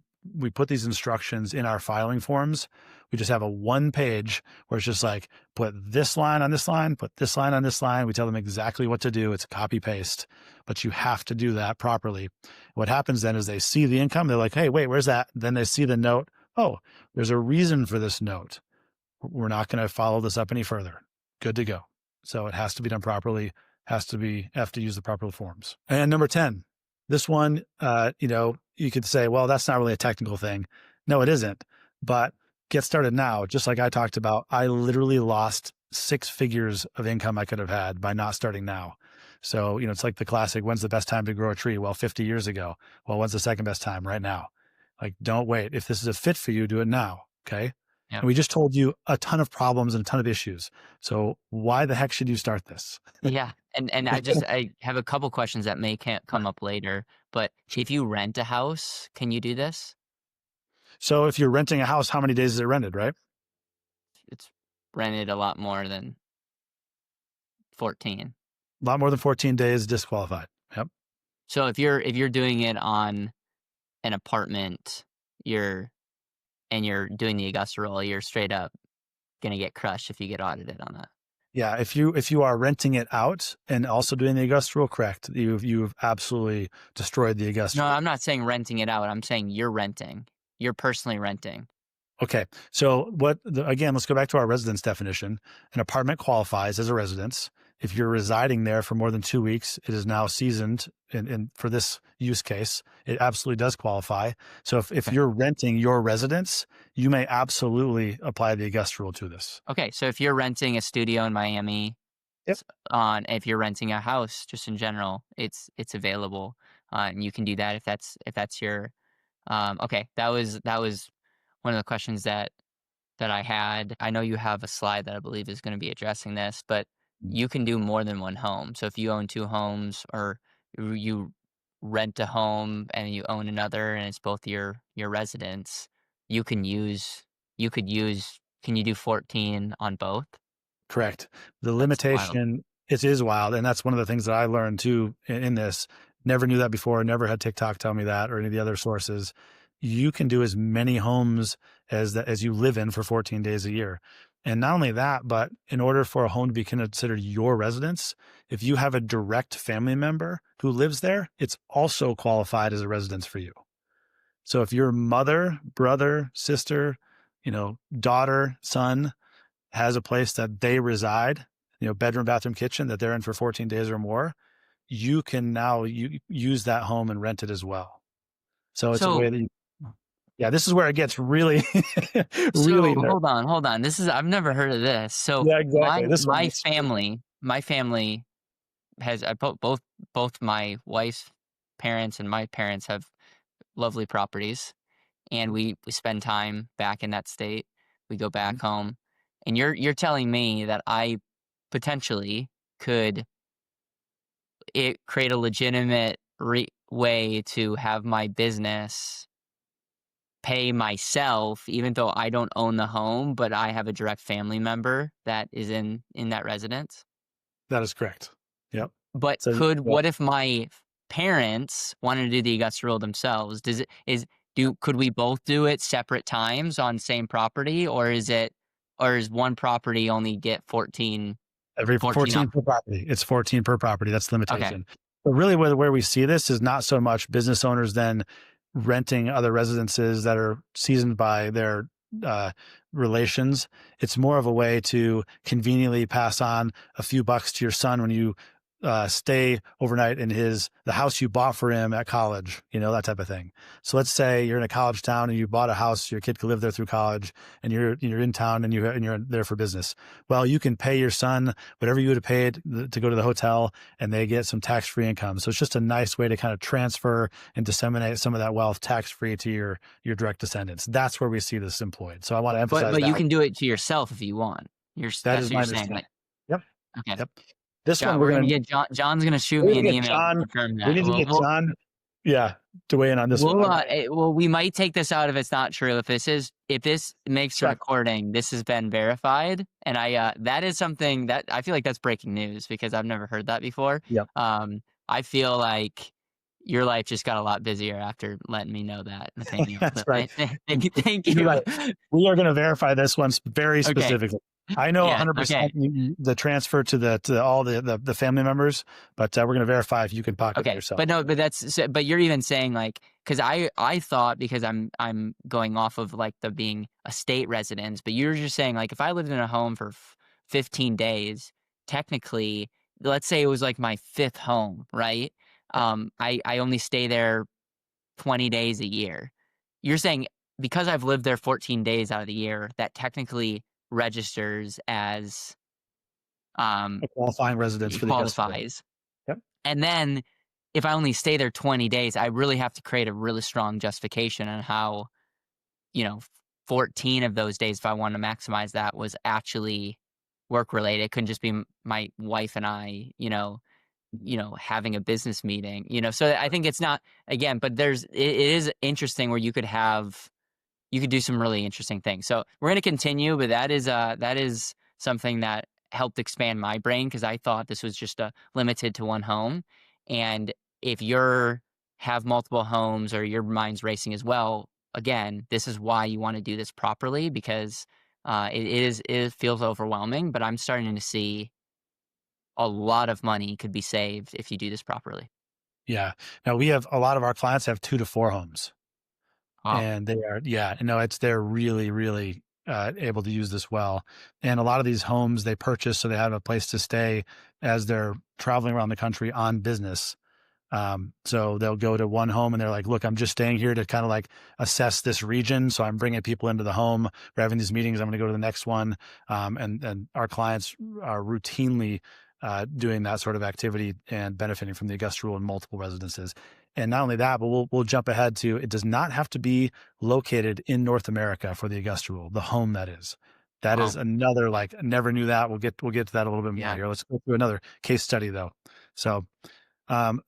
put these instructions in our filing forms. We just have a one page where it's just like, put this line on this line, put this line on this line. We tell them exactly what to do. It's a copy paste, but you have to do that properly. What happens then is they see the income. They're like, hey, wait, where's that? Then they see the note. Oh, there's a reason for this note. We're not going to follow this up any further. Good to go. So it has to be done properly, have to use the proper forms. And number 10, this one, you could say, well, that's not really a technical thing. No, it isn't. But get started now. Just like I talked about, I literally lost 6 figures of income I could have had by not starting now. So, it's like the classic, when's the best time to grow a tree? Well, 50 years ago. Well, when's the second best time? Right now. Like, don't wait. If this is a fit for you, do it now. Okay. Yep. And we just told you a ton of problems and a ton of issues. So why the heck should you start this? Yeah. And I have a couple questions that may can't come up later, but if you rent a house, can you do this? So if you're renting a house, how many days is it rented, right? It's rented a lot more than 14. A lot more than 14 days disqualified. Yep. So if you're doing it on an apartment, you're doing the Augusta Rule, you're straight up gonna get crushed if you get audited on that. Yeah. If you are renting it out and also doing the Augusta Rule, correct. You've absolutely destroyed the Augusta No, Rule. I'm not saying renting it out. I'm saying you're renting. You're personally renting. Okay. So again, let's go back to our residence definition. An apartment qualifies as a residence. If you're residing there for more than 2 weeks, it is now seasoned. And for this use case, it absolutely does qualify. So if Okay. you're renting your residence, you may absolutely apply the Augusta Rule to this. Okay, so if you're renting a studio in Miami, Yep. if you're renting a house just in general, it's available. and you can do that if that's your okay. That was one of the questions that I had. I know you have a slide that I believe is going to be addressing this, but Mm. you can do more than one home. So if you own two homes or you rent a home and you own another and it's both your residence, you can use you could use can you do 14 on both? Correct. The That's wild. limitation, it is wild. And that's one of the things that I learned too in this. Never knew that before. Never had TikTok tell me that or any of the other sources. You can do as many homes as you live in for 14 days a year. And not only that, but in order for a home to be considered your residence, if you have a direct family member who lives there, it's also qualified as a residence for you. So if your mother, brother, sister, daughter, son has a place that they reside, bedroom, bathroom, kitchen that they're in for 14 days or more, you can now use that home and rent it as well. So it's a So way that yeah, this is where it gets really, really so nerd. hold on. This is I've never heard of this. So Yeah, my exactly. This one my gets really nerd. family has both my wife's parents and my parents have lovely properties, and Mhm, we spend time back in that state. We go mhm. back home, and you're telling me that I potentially could create a legitimate way to have my business pay myself, even though I don't own the home, but I have a direct family member that is in that residence. That is correct. Yep. But So yeah, what if my parents wanted to do the Augusta Rule themselves? Does it is do could we both do it separate times on same property, or is one property only get every 14 14 per property. It's 14 per property. That's the okay. limitation. But really where we see this is not so much business owners then renting other residences that are seasoned by their uh, relations. It's more of a way to conveniently pass on a few bucks to your son when you stay overnight in the house you bought for him at college, that type of thing. So let's say you're in a college town and you bought a house, your kid could live there through college, and you're in town and you're there for business. Well, you can pay your son whatever you would have paid to go to the hotel, and they get some tax-free income. So it's just a nice way to kind of transfer and disseminate some of that wealth tax-free to your direct descendants. That's where we see this employed. So I want to emphasize But you that. can do it to yourself if you want. That That's is what my you're saying, understanding. like Yep. okay. Yep. This one John, we're gonna John's gonna shoot we're me gonna an get email to John. confirm We that. need to get John, yeah, to weigh in on this one. Well, we might take this out if it's not true. If this makes a Check. recording, this has been verified, and that is something that I feel like that's breaking news because I've never heard that before. Yep. I feel like your life just got a lot busier after letting me know that, Nathaniel. So That's right. thank You're you. right. We are going to verify this one very Okay, specifically. I know yeah, 100% okay. the transfer to all the family members, but we're going to verify if you can pocket it Okay, yourself. but no, but you're even saying like because I thought because I'm going off of like the being a state residence, but you're just saying like if I lived in a home for 15 days, technically, let's say it was like my fifth home, right? Yep. I only stay there 20 days a year. You're saying because I've lived there 14 days out of the year, that technically registers as um A qualifying residence it for the Augusta Rule. qualifies. Yep. And then if I only stay there 20 days, I really have to create a really strong justification on how, you know, 14 of those days, if I want to maximize that, was actually work related. It couldn't just be my wife and I, having a business meeting, So I think it's not again, but it is interesting where you could do some really interesting things. So we're going to continue, but that is something that helped expand my brain because I thought this was just limited to one home. And if you're have multiple homes or your mind's racing as well, again, this is why you want to do this properly because it feels overwhelming. But I'm starting to see a lot of money could be saved if you do this properly. Yeah. Now we have a lot of our clients have 2 to 4 homes. Wow. And they are, yeah, they're really, really able to use this well. And a lot of these homes they purchase so they have a place to stay as they're traveling around the country on business. So they'll go to one home and they're like, look, I'm just staying here to kind of like assess this region. So I'm bringing people into the home. We're having these meetings. I'm going to go to the next one. And our clients are routinely doing that sort of activity and benefiting from the Augusta Rule in multiple residences. And not only that, but we'll jump ahead to, it does not have to be located in North America for the Augusta Rule, the home that is. That is Wow. another, like, never knew that. We'll get to that a little bit more Yeah. here. Let's go through another case study though. So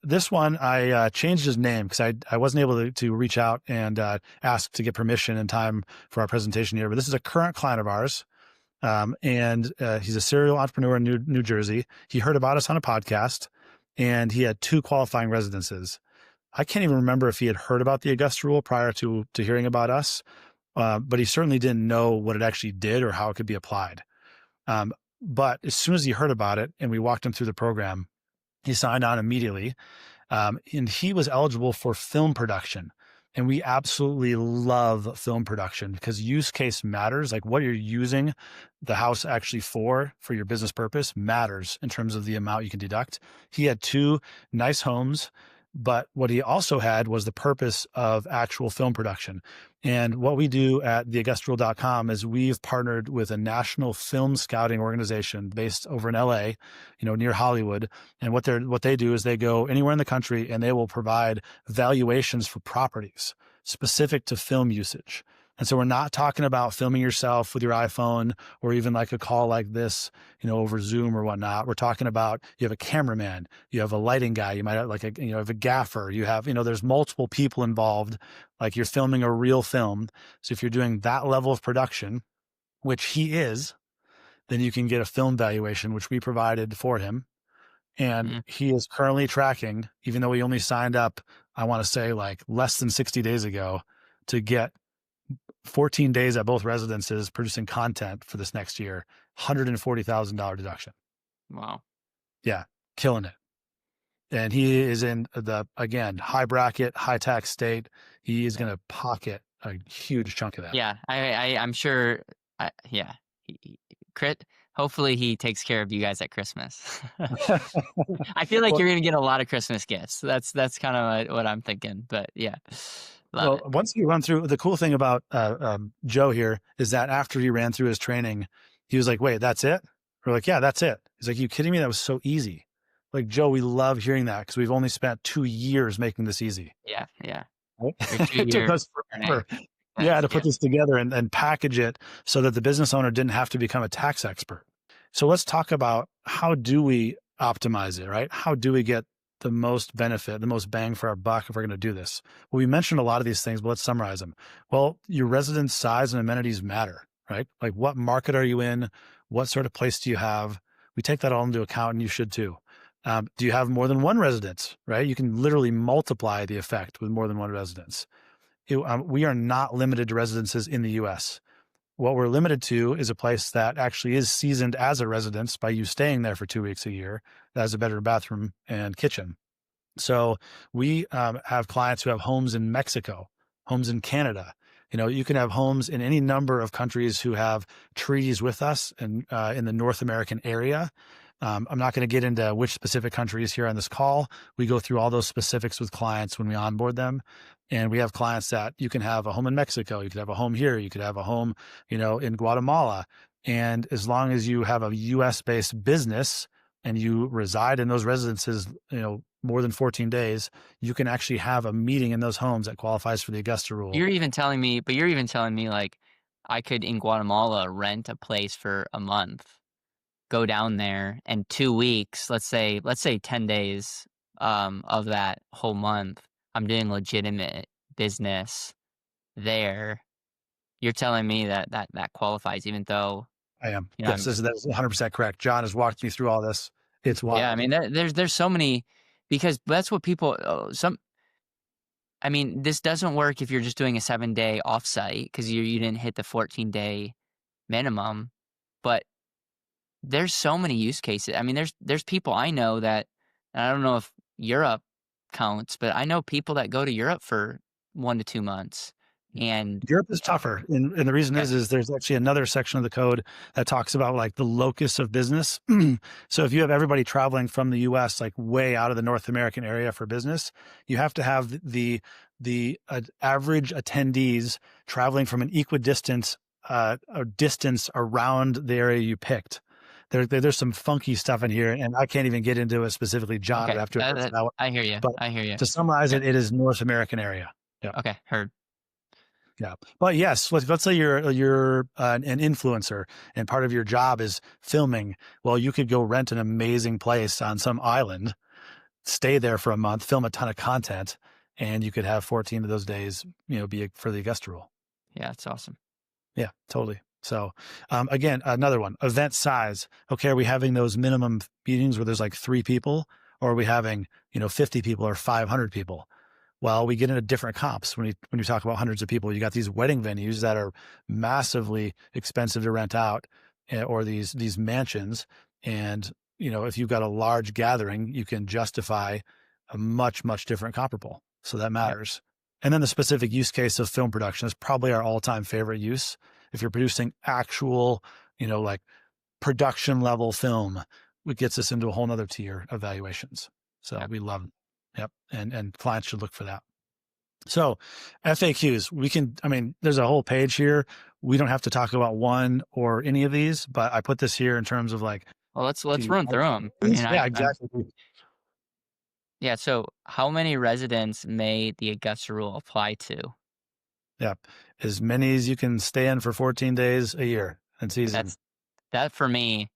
this one, I changed his name because I wasn't able to reach out and ask to get permission in time for our presentation here. But this is a current client of ours. And he's a serial entrepreneur in New Jersey. He heard about us on a podcast, and he had 2 qualifying residences. I can't even remember if he had heard about the Augusta Rule prior to hearing about us, but he certainly didn't know what it actually did or how it could be applied. But as soon as he heard about it and we walked him through the program, he signed on immediately. And he was eligible for film production. And we absolutely love film production because use case matters. Like what you're using the house actually for your business purpose matters in terms of the amount you can deduct. He had 2 nice homes, but what he also had was the purpose of actual film production. And what we do at theaugustarule.com is we've partnered with a national film scouting organization based over in LA, near Hollywood. And what they do is they go anywhere in the country and they will provide valuations for properties specific to film usage. And so we're not talking about filming yourself with your iPhone or even like a call like this, over Zoom or whatnot. We're talking about, you have a cameraman, you have a lighting guy, you might have like have a gaffer, you have, there's multiple people involved, like you're filming a real film. So if you're doing that level of production, which he is, then you can get a film valuation, which we provided for him. And Mm. he is currently tracking, even though he only signed up, I want to say like less than 60 days ago, to get 14 days at both residences producing content for this next year, $140,000 deduction. Wow. Yeah, killing it. And he is in the, again, high bracket, high tax state. He is going to pocket a huge chunk of that. Yeah, I'm sure. Yeah, Crit. Hopefully, he takes care of you guys at Christmas. I feel like Well, you're gonna get a lot of Christmas gifts. That's kind of what I'm thinking. But yeah, love well, it. once you run through, the cool thing about Joe here is that after he ran through his training, he was like, wait, that's it? We're like, yeah, that's it. He's like, you kidding me? That was so easy. Like, Joe, we love hearing that because we've only spent 2 years making this easy. Yeah, yeah. Right? Your It took 2 year us journey. forever. Yeah, to Yeah. put this together and package it so that the business owner didn't have to become a tax expert. So let's talk about, how do we optimize it, right? How do we get the most benefit, the most bang for our buck if we're going to do this? Well, we mentioned a lot of these things, but let's summarize them. Well, your residence size and amenities matter, right? Like what market are you in? What sort of place do you have? We take that all into account, and you should too. Do you have more than one residence, right? You can literally multiply the effect with more than one residence. We are not limited to residences in the US. What we're limited to is a place that actually is seasoned as a residence by you staying there for 2 weeks a year, that has a bedroom, bathroom, and kitchen. So we have clients who have homes in Mexico, homes in Canada. You can have homes in any number of countries who have treaties with us in the North American area. I'm not going to get into which specific countries here on this call. We go through all those specifics with clients when we onboard them. And we have clients that you can have a home in Mexico. You could have a home here. You could have a home, in Guatemala. And as long as you have a US based business and you reside in those residences, more than 14 days, you can actually have a meeting in those homes that qualifies for the Augusta Rule. You're even telling me like I could in Guatemala rent a place for a month, go down there, and 2 weeks, let's say 10 days of that whole month, I'm doing legitimate business there. You're telling me that qualifies, even though I am. Yes, I'm. that's 100% correct. John has walked me through all this. It's Yeah, I wild. mean, there's so many, because that's what people I mean, this doesn't work if you're just doing a 7-day offsite because you didn't hit the 14-day minimum. But there's so many use cases. I mean, there's people I know that, and I don't know if Europe counts, but I know people that go to Europe for 1 to 2 months. And Europe is tougher. And the reason yeah, is there's actually another section of the code that talks about like the locus of business. So if you have everybody traveling from the US, like way out of the North American area for business, you have to have the average attendees traveling from an equidistant distance around the area you picked. there's some funky stuff in here, and I can't even get into it specifically. John would Okay. have to address that one. I hear you. But I hear you. to summarize Okay. it, it is North American area. Yeah. Okay. Heard. Yeah. But yes, let's say you're an influencer and part of your job is filming. Well, you could go rent an amazing place on some island, stay there for a month, film a ton of content, and you could have 14 of those days, be for the Augusta Rule. Yeah, it's awesome. Yeah, totally. So, again, another one, event size. Okay, are we having those minimum meetings where there's like 3 people, or are we having 50 people or 500 people? Well, we get into different comps when you talk about hundreds of people. You got these wedding venues that are massively expensive to rent out, or these mansions. And if you've got a large gathering, you can justify a much different comparable. So that Yep. matters. And then the specific use case of film production is probably our all-time favorite use. If you're producing actual, like production level film, it gets us into a whole nother tier of valuations. So Yep. we love it. Yep. And clients should look for that. So FAQs, there's a whole page here. We don't have to talk about one or any of these, but I put this here in terms of like, Well, let's run through them. I mean, yeah, I'm exactly. yeah. So, how many residents may the Augusta Rule apply to? Yeah. As many as you can stay in for 14 days a year in season. That for me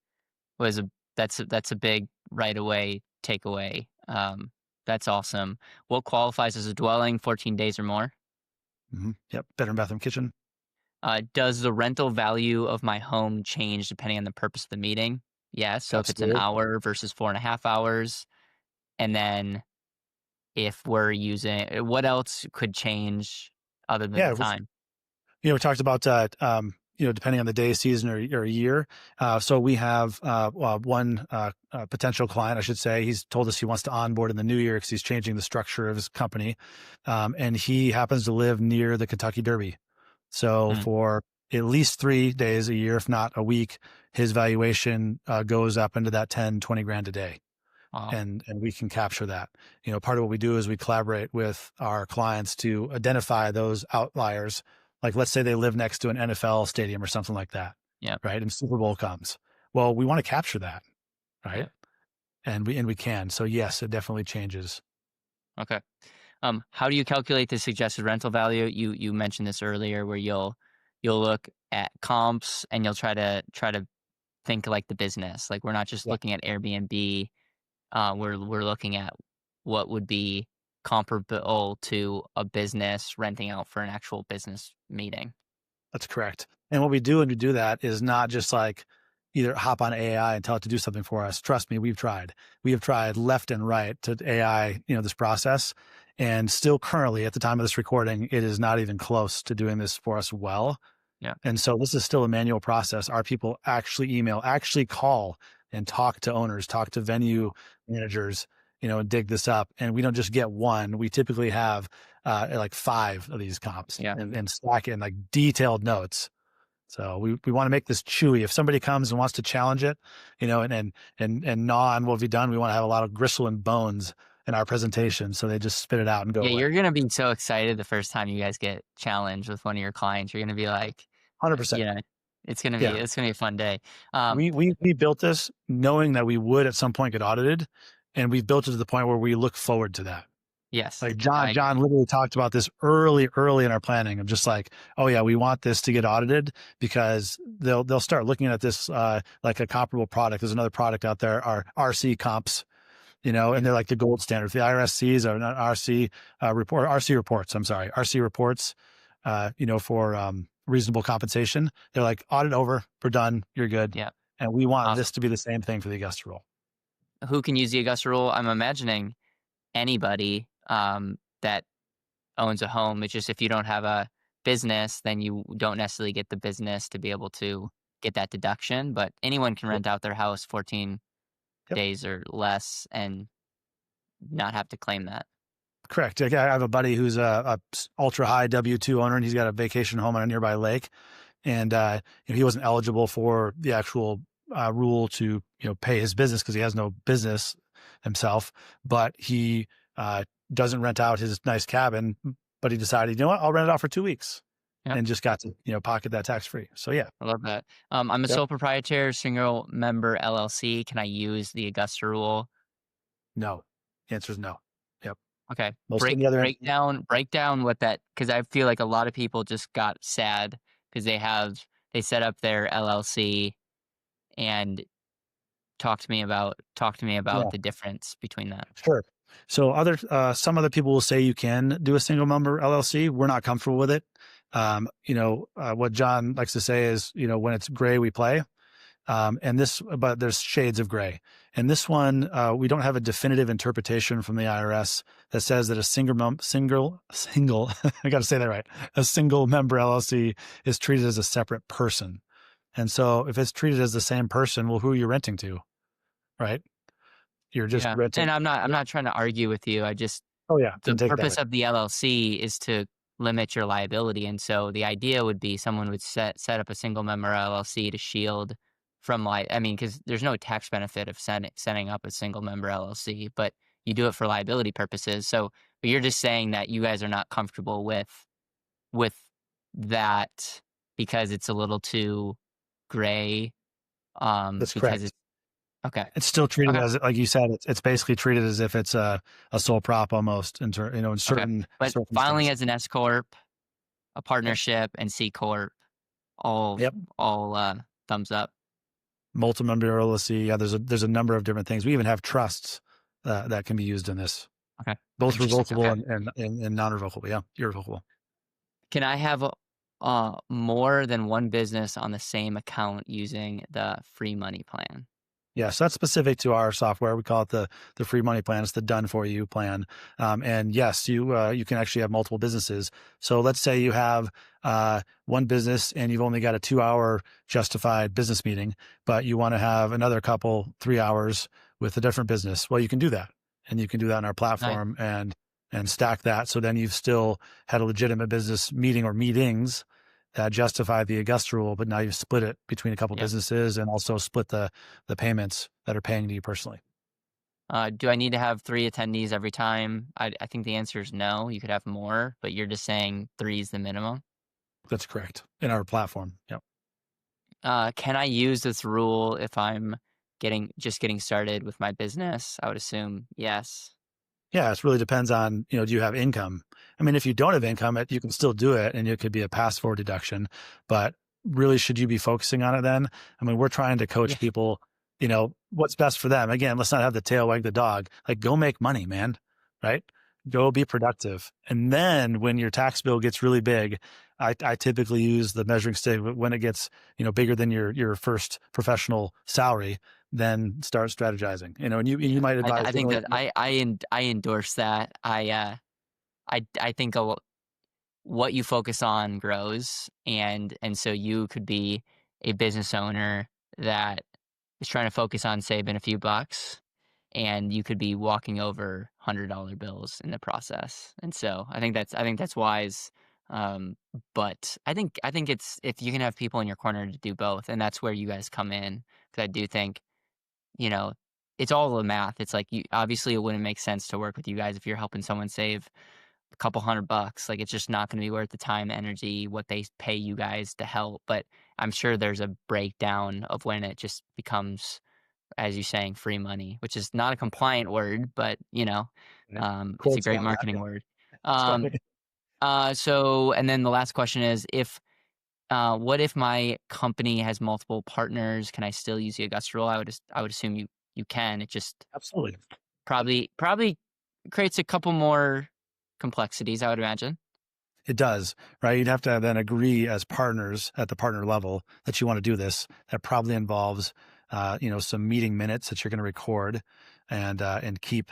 was that's a big right away takeaway. That's awesome. What qualifies as a dwelling? 14 days or more. Yep. Bedroom, bathroom, kitchen. Does the rental value of my home change depending on the purpose of the meeting? Yes. So if it's an Absolutely. hour versus 4.5 hours, and then if we're using, what else could change other than the Yeah. time? We talked about depending on the day, season, or a year. So we have one potential client, I should say. He's told us he wants to onboard in the new year because he's changing the structure of his company, and he happens to live near the Kentucky Derby. So Mm, for at least 3 days a year, if not a week, his valuation goes up into that 10, 20 grand a day. wow. And we can capture that. Part of what we do is we collaborate with our clients to identify those outliers. Like, let's say they live next to an NFL stadium or something like that, Yeah. right? And Super Bowl comes. Well, we want to capture that, right? Yeah. And we can. So yes, it definitely changes. Okay. How do you calculate the suggested rental value? You mentioned this earlier, where you'll look at comps and you'll try to think like the business. Like, we're not just Yeah, looking at Airbnb. We're looking at what would be comparable to a business renting out for an actual business meeting. that's correct. And what we do when we do that is not just like either hop on AI and tell it to do something for us. Trust me, we've tried. We have tried left and right to AI, this process. And still currently at the time of this recording, it is not even close to doing this for us well. Yeah. And so this is still a manual process. Our people actually email, actually call and talk to owners, talk to venue managers, and dig this up. And we don't just get one. We typically have like 5 of these comps Yeah. and stack it in like detailed notes. So we want to make this chewy. If somebody comes and wants to challenge it, and gnaw on what we've done, we want to have a lot of gristle and bones in our presentation. So they just spit it out and go Yeah, away. you're gonna be so excited the first time you guys get challenged with one of your clients. You're gonna be like, 100%. it's gonna be Yeah. a fun day. Um, We built this knowing that we would at some point get audited, and we've built it to the point where we look forward to that. yes, Like I John literally talked about this early in our planning of just like, oh yeah, we want this to get audited because they'll start looking at this like a comparable product. There's another product out there, our RC comps, and they're like the gold standard. The IRS sees or not RC RC reports. I'm sorry, RC reports. For reasonable compensation, they're like audit over, we're done, you're good, yeah, and we want awesome. this to be the same thing for the Augusta Rule. Who can use the Augusta Rule? I'm imagining anybody that owns a home. It's just if you don't have a business, then you don't necessarily get the business to be able to get that deduction. But anyone can Yep. rent out their house 14 Yep. days or less and not have to claim that. Correct. Like, I have a buddy who's a ultra high W-2 owner, and he's got a vacation home on a nearby lake, and he wasn't eligible for the actual rule to pay his business because he has no business himself. But he doesn't rent out his nice cabin. But he decided, I'll rent it out for 2 weeks. Yep. and just got to, pocket that tax free. So yeah. I love that. I'm a Yep. sole proprietor, single member LLC. Can I use the Augusta rule? No. The answer is no. Yep. Okay. Most of Break the other, break down break down what that, because I feel like a lot of people just got sad because they set up their LLC, and talk to me about yeah. the difference between that. Sure. So some other people will say you can do a single member LLC. We're not comfortable with it. What John likes to say is, when it's gray, we play. But there's shades of gray. And this one, we don't have a definitive interpretation from the IRS that says that single, I got to say that right. A single member LLC is treated as a separate person. And so if it's treated as the same person, well, who are you renting to? Right? You're just Yeah, renting. and I'm Yeah. not trying to argue with you. Oh yeah. The Didn't take it that way. purpose of the LLC is to limit your liability, and so the idea would be someone would set up a single member LLC to shield from I mean, because there's no tax benefit of setting up a single member LLC, but you do it for liability purposes. So, but you're just saying that you guys are not comfortable with that because it's a little too gray. That's Because correct. it's okay. It's still treated Okay. as, like you said, it's basically treated as if it's a sole prop almost in Okay. certain But filing circumstances. as an S corp, a Yep. partnership, and C corp, all Yep. all thumbs up. Multi-member LLC. Yeah, there's a number of different things. We even have trusts that can be used in this, Okay. both Interesting. revocable Okay. and non-revocable. Yeah, irrevocable. Can I have more than one business on the same account using the free money plan? Yeah, so that's specific to our software. We call it the free money plan. It's the done for you plan. And yes, you can actually have multiple businesses. So let's say you have one business and you've only got a 2-hour justified business meeting, but you want to have another couple 3 hours with a different business. Well, you can do that, and you can do that in our Nice. platform and stack that. So then you've still had a legitimate business meeting or meetings that justify the Augusta rule, but now you've split it between a couple Yep. businesses and also split the payments that are paying to you personally. Do I need to have 3 attendees every time? I think the answer is no. You could have more, but you're just saying 3 is the minimum. That's correct in our platform. Yep. Can I use this rule if I'm getting started with my business? I would assume yes. Yeah, it really depends on, do you have income? I mean, if you don't have income, you can still do it and it could be a pass forward deduction, but really should you be focusing on it then? I mean, we're trying to Yeah. coach people, what's best for them. Again, let's not have the tail wag the dog. Like, go make money, man. Right? Go be productive. And then when your tax bill gets really big, I typically use the measuring stick when it gets, bigger than your first professional salary, then start strategizing, and you Yeah. might advise I think generally. that I endorse that. I think what you focus on grows, and so you could be a business owner that is trying to focus on saving a few bucks, and you could be walking over $100 bills in the process. And so I think that's wise. Um, but I think it's if you can have people in your corner to do both, and that's where you guys come in, because I do think, you know, it's all the math. It's like, you obviously it wouldn't make sense to work with you guys if you're helping someone save a couple $100. Like, it's just not going to be worth the time, energy, what they pay you guys to help. But I'm sure there's a breakdown of when it just becomes, as you saying, free money, which is not a compliant word, but Yeah. it's a Quotes great around that. marketing Yeah. word. That's Um, right. so, and then the last question is, if what if my company has multiple partners? Can I still use the Augusta rule? I would assume you can. It just Absolutely. probably creates a couple more complexities, I would imagine. It does, right? You'd have to then agree as partners at the partner level that you want to do this. That probably involves, some meeting minutes that you're going to record and keep.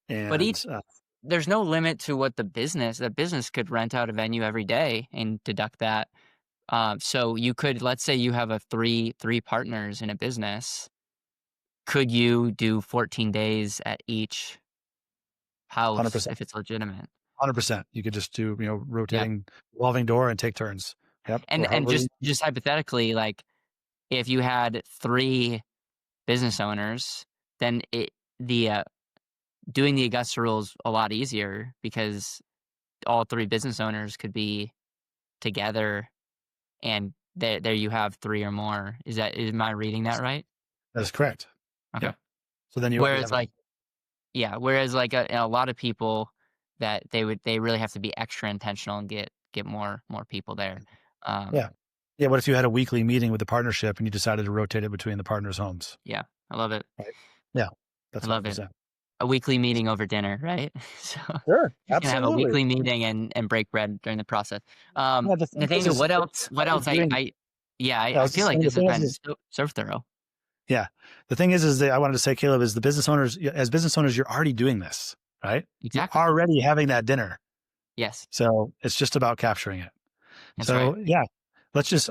But And there's no limit to what the business could rent out a venue every day and deduct that. So you could, let's say you have a three partners in a business. Could you do 14 days at each house 100%, if it's legitimate? 100%. You could just do, Yeah. rotating revolving door and take turns. Yep. Or And however. just hypothetically, like, if you had 3 business owners, then the doing the Augusta rule is a lot easier, because all 3 business owners could be together, and there you have 3 or more. Am I reading that right? That is correct. Okay. Yep. So then you Whereas, have a like yeah, whereas, like, a lot of people that they really have to be extra intentional and get more people there. Um, yeah. Yeah, what if you had a weekly meeting with the partnership and you decided to rotate it between the partners' homes? yeah, I love it. Right. Yeah, I that's love it. 100%. A weekly meeting over dinner, right? So, Sure, you can have a absolutely. weekly meeting and break bread during the process. Yeah, the thing Nathaniel, is what if else what you're else? doing Yeah, I I was feel just like saying the this has thing been is so thorough. yeah, the thing is that I wanted to say, Caleb, is the business owners as business owners, you're already doing this, right? You're Exactly. already having that dinner, Yes, so it's just about capturing it. that's right. So yeah, let's just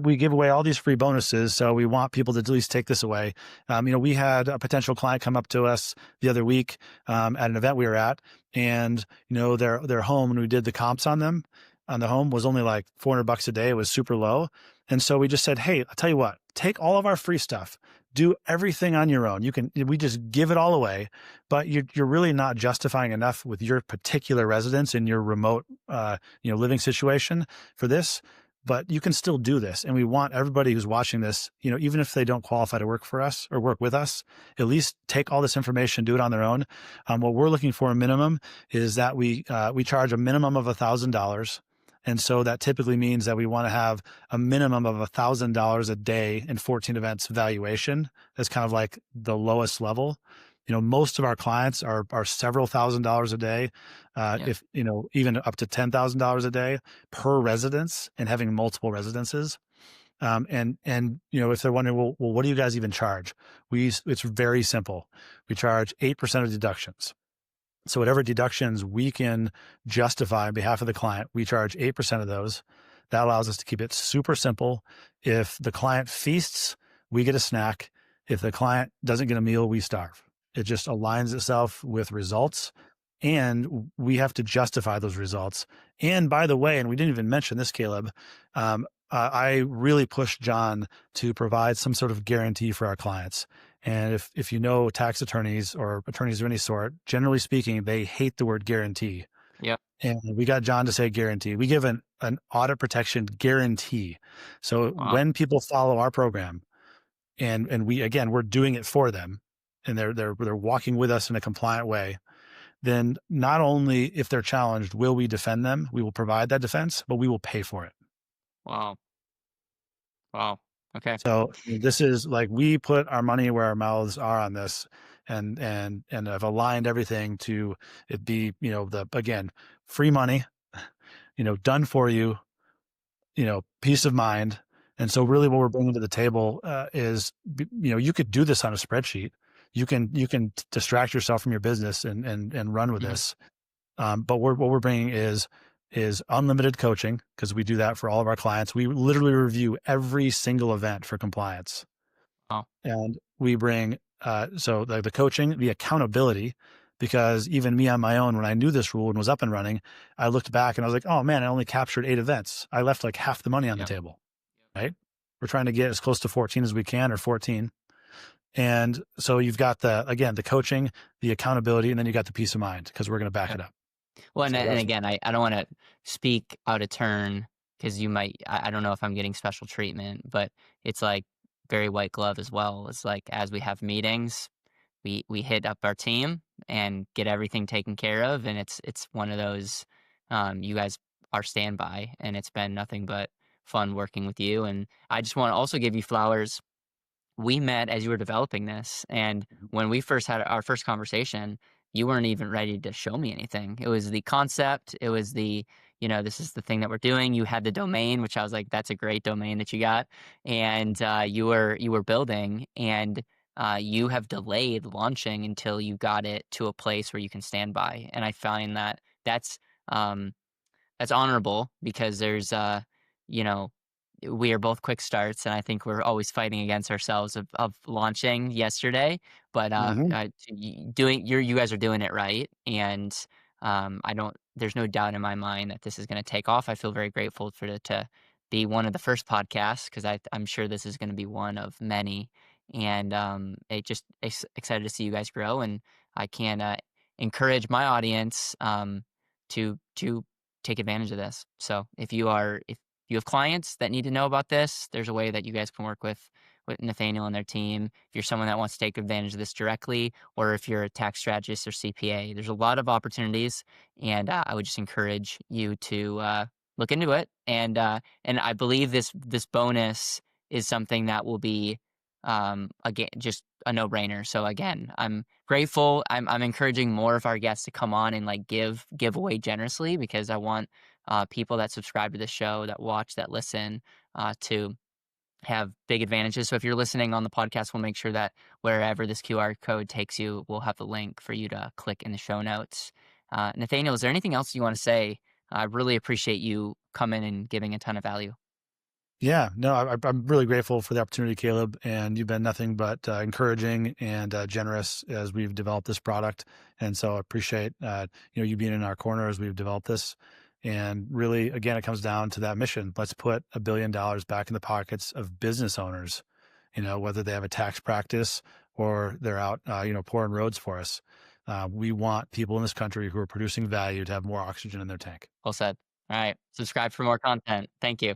we give away all these free bonuses, so we want people to at least take this away. We had a potential client come up to us the other week at an event we were at, and their home, when we did the comps on them on the home, was only like $400 a day. It was super low, and so we just said, hey, I'll tell you what, take all of our free stuff. Do everything on your own. We just give it all away, but you're really not justifying enough with your particular residence in your remote, living situation for this, but you can still do this. And we want everybody who's watching this, even if they don't qualify to work for us or work with us, at least take all this information, do it on their own. What we're looking for a minimum is that we charge a minimum of $1,000. And so that typically means that we want to have a minimum of $1,000 a day in 14 events valuation. That's kind of like the lowest level. Most of our clients are several $1,000s a day, Yep, if even up to $10,000 a day per residence, and having multiple residences. And if they're wondering, well, what do you guys even charge? It's very simple. We charge 8% of deductions. So whatever deductions we can justify on behalf of the client, we charge 8% of those. That allows us to keep it super simple. If the client feasts, we get a snack. If the client doesn't get a meal, we starve. It just aligns itself with results, and we have to justify those results. And by the way, and we didn't even mention this, Caleb, I really pushed John to provide some sort of guarantee for our clients. And if you know tax attorneys or attorneys of any sort, generally speaking, they hate the word guarantee. yep. And we got John to say guarantee. We give an audit protection guarantee. So Wow, when people follow our program, and we're doing it for them, and they're walking with us in a compliant way, then not only if they're challenged will we defend them, we will provide that defense, but we will pay for it. wow, wow. Okay. So this is like we put our money where our mouths are on this, and I've aligned everything to it be the again free money, done for you, peace of mind. And so really what we're bringing to the table is you could do this on a spreadsheet. You can distract yourself from your business and run with Mhm. this. But what we're bringing is unlimited coaching, because we do that for all of our clients. We literally review every single event for compliance, Wow, and we bring so the coaching, the accountability, because even me on my own, when I knew this rule and was up and running, I looked back and I was like, oh man, I only captured 8 events. I left like half the money on the yep, table, right? We're trying to get as close to 14 as we can, or 14. And so you've got the coaching, the accountability, and then you got the peace of mind, because we're going to back yep. it up. Well, So and that's again, I don't wanna speak out of turn because you might I don't know if I'm getting special treatment, but it's, like, very white glove as well. It's like, as we have meetings, we hit up our team and get everything taken care of, and it's one of those, you guys are standby, and it's been nothing but fun working with you, and I just wanna also give you flowers. We met as you were developing this, and when we first had our first conversation, you weren't even ready to show me anything. It was the concept, it was this is the thing that we're doing. You had the domain, which I was like, that's a great domain that you got, and you were building, and you have delayed launching until you got it to a place where you can stand by. And I find that um, that's honorable because you know, we are both quick starts, and I think we're always fighting against ourselves of launching yesterday. But Mhm. you guys are doing it right, and I don't. There's no doubt in my mind that this is going to take off. I feel very grateful for it to be one of the first podcasts because I'm sure this is going to be one of many, and it just excited to see you guys grow, and I can encourage my audience to take advantage of this. So if you have clients that need to know about this, there's a way that you guys can work with Nathaniel and their team. If you're someone that wants to take advantage of this directly, or if you're a tax strategist or CPA, there's a lot of opportunities, and I would just encourage you to look into it. And I believe this bonus is something that will be again just a no brainer. So again, I'm grateful. I'm encouraging more of our guests to come on and like give away generously, because I want people that subscribe to the show, that watch, that listen, to have big advantages. So if you're listening on the podcast, we'll make sure that wherever this QR code takes you, we'll have the link for you to click in the show notes. Nathaniel, is there anything else you want to say? I really appreciate you coming and giving a ton of value. Yeah, no, I'm really grateful for the opportunity, Caleb, and you've been nothing but encouraging and generous as we've developed this product. And so I appreciate you being in our corner as we've developed this. And really, again, it comes down to that mission. Let's put $1 billion back in the pockets of business owners. Whether they have a tax practice or they're out, pouring roads for us. We want people in this country who are producing value to have more oxygen in their tank. Well said. All right. Subscribe for more content. Thank you.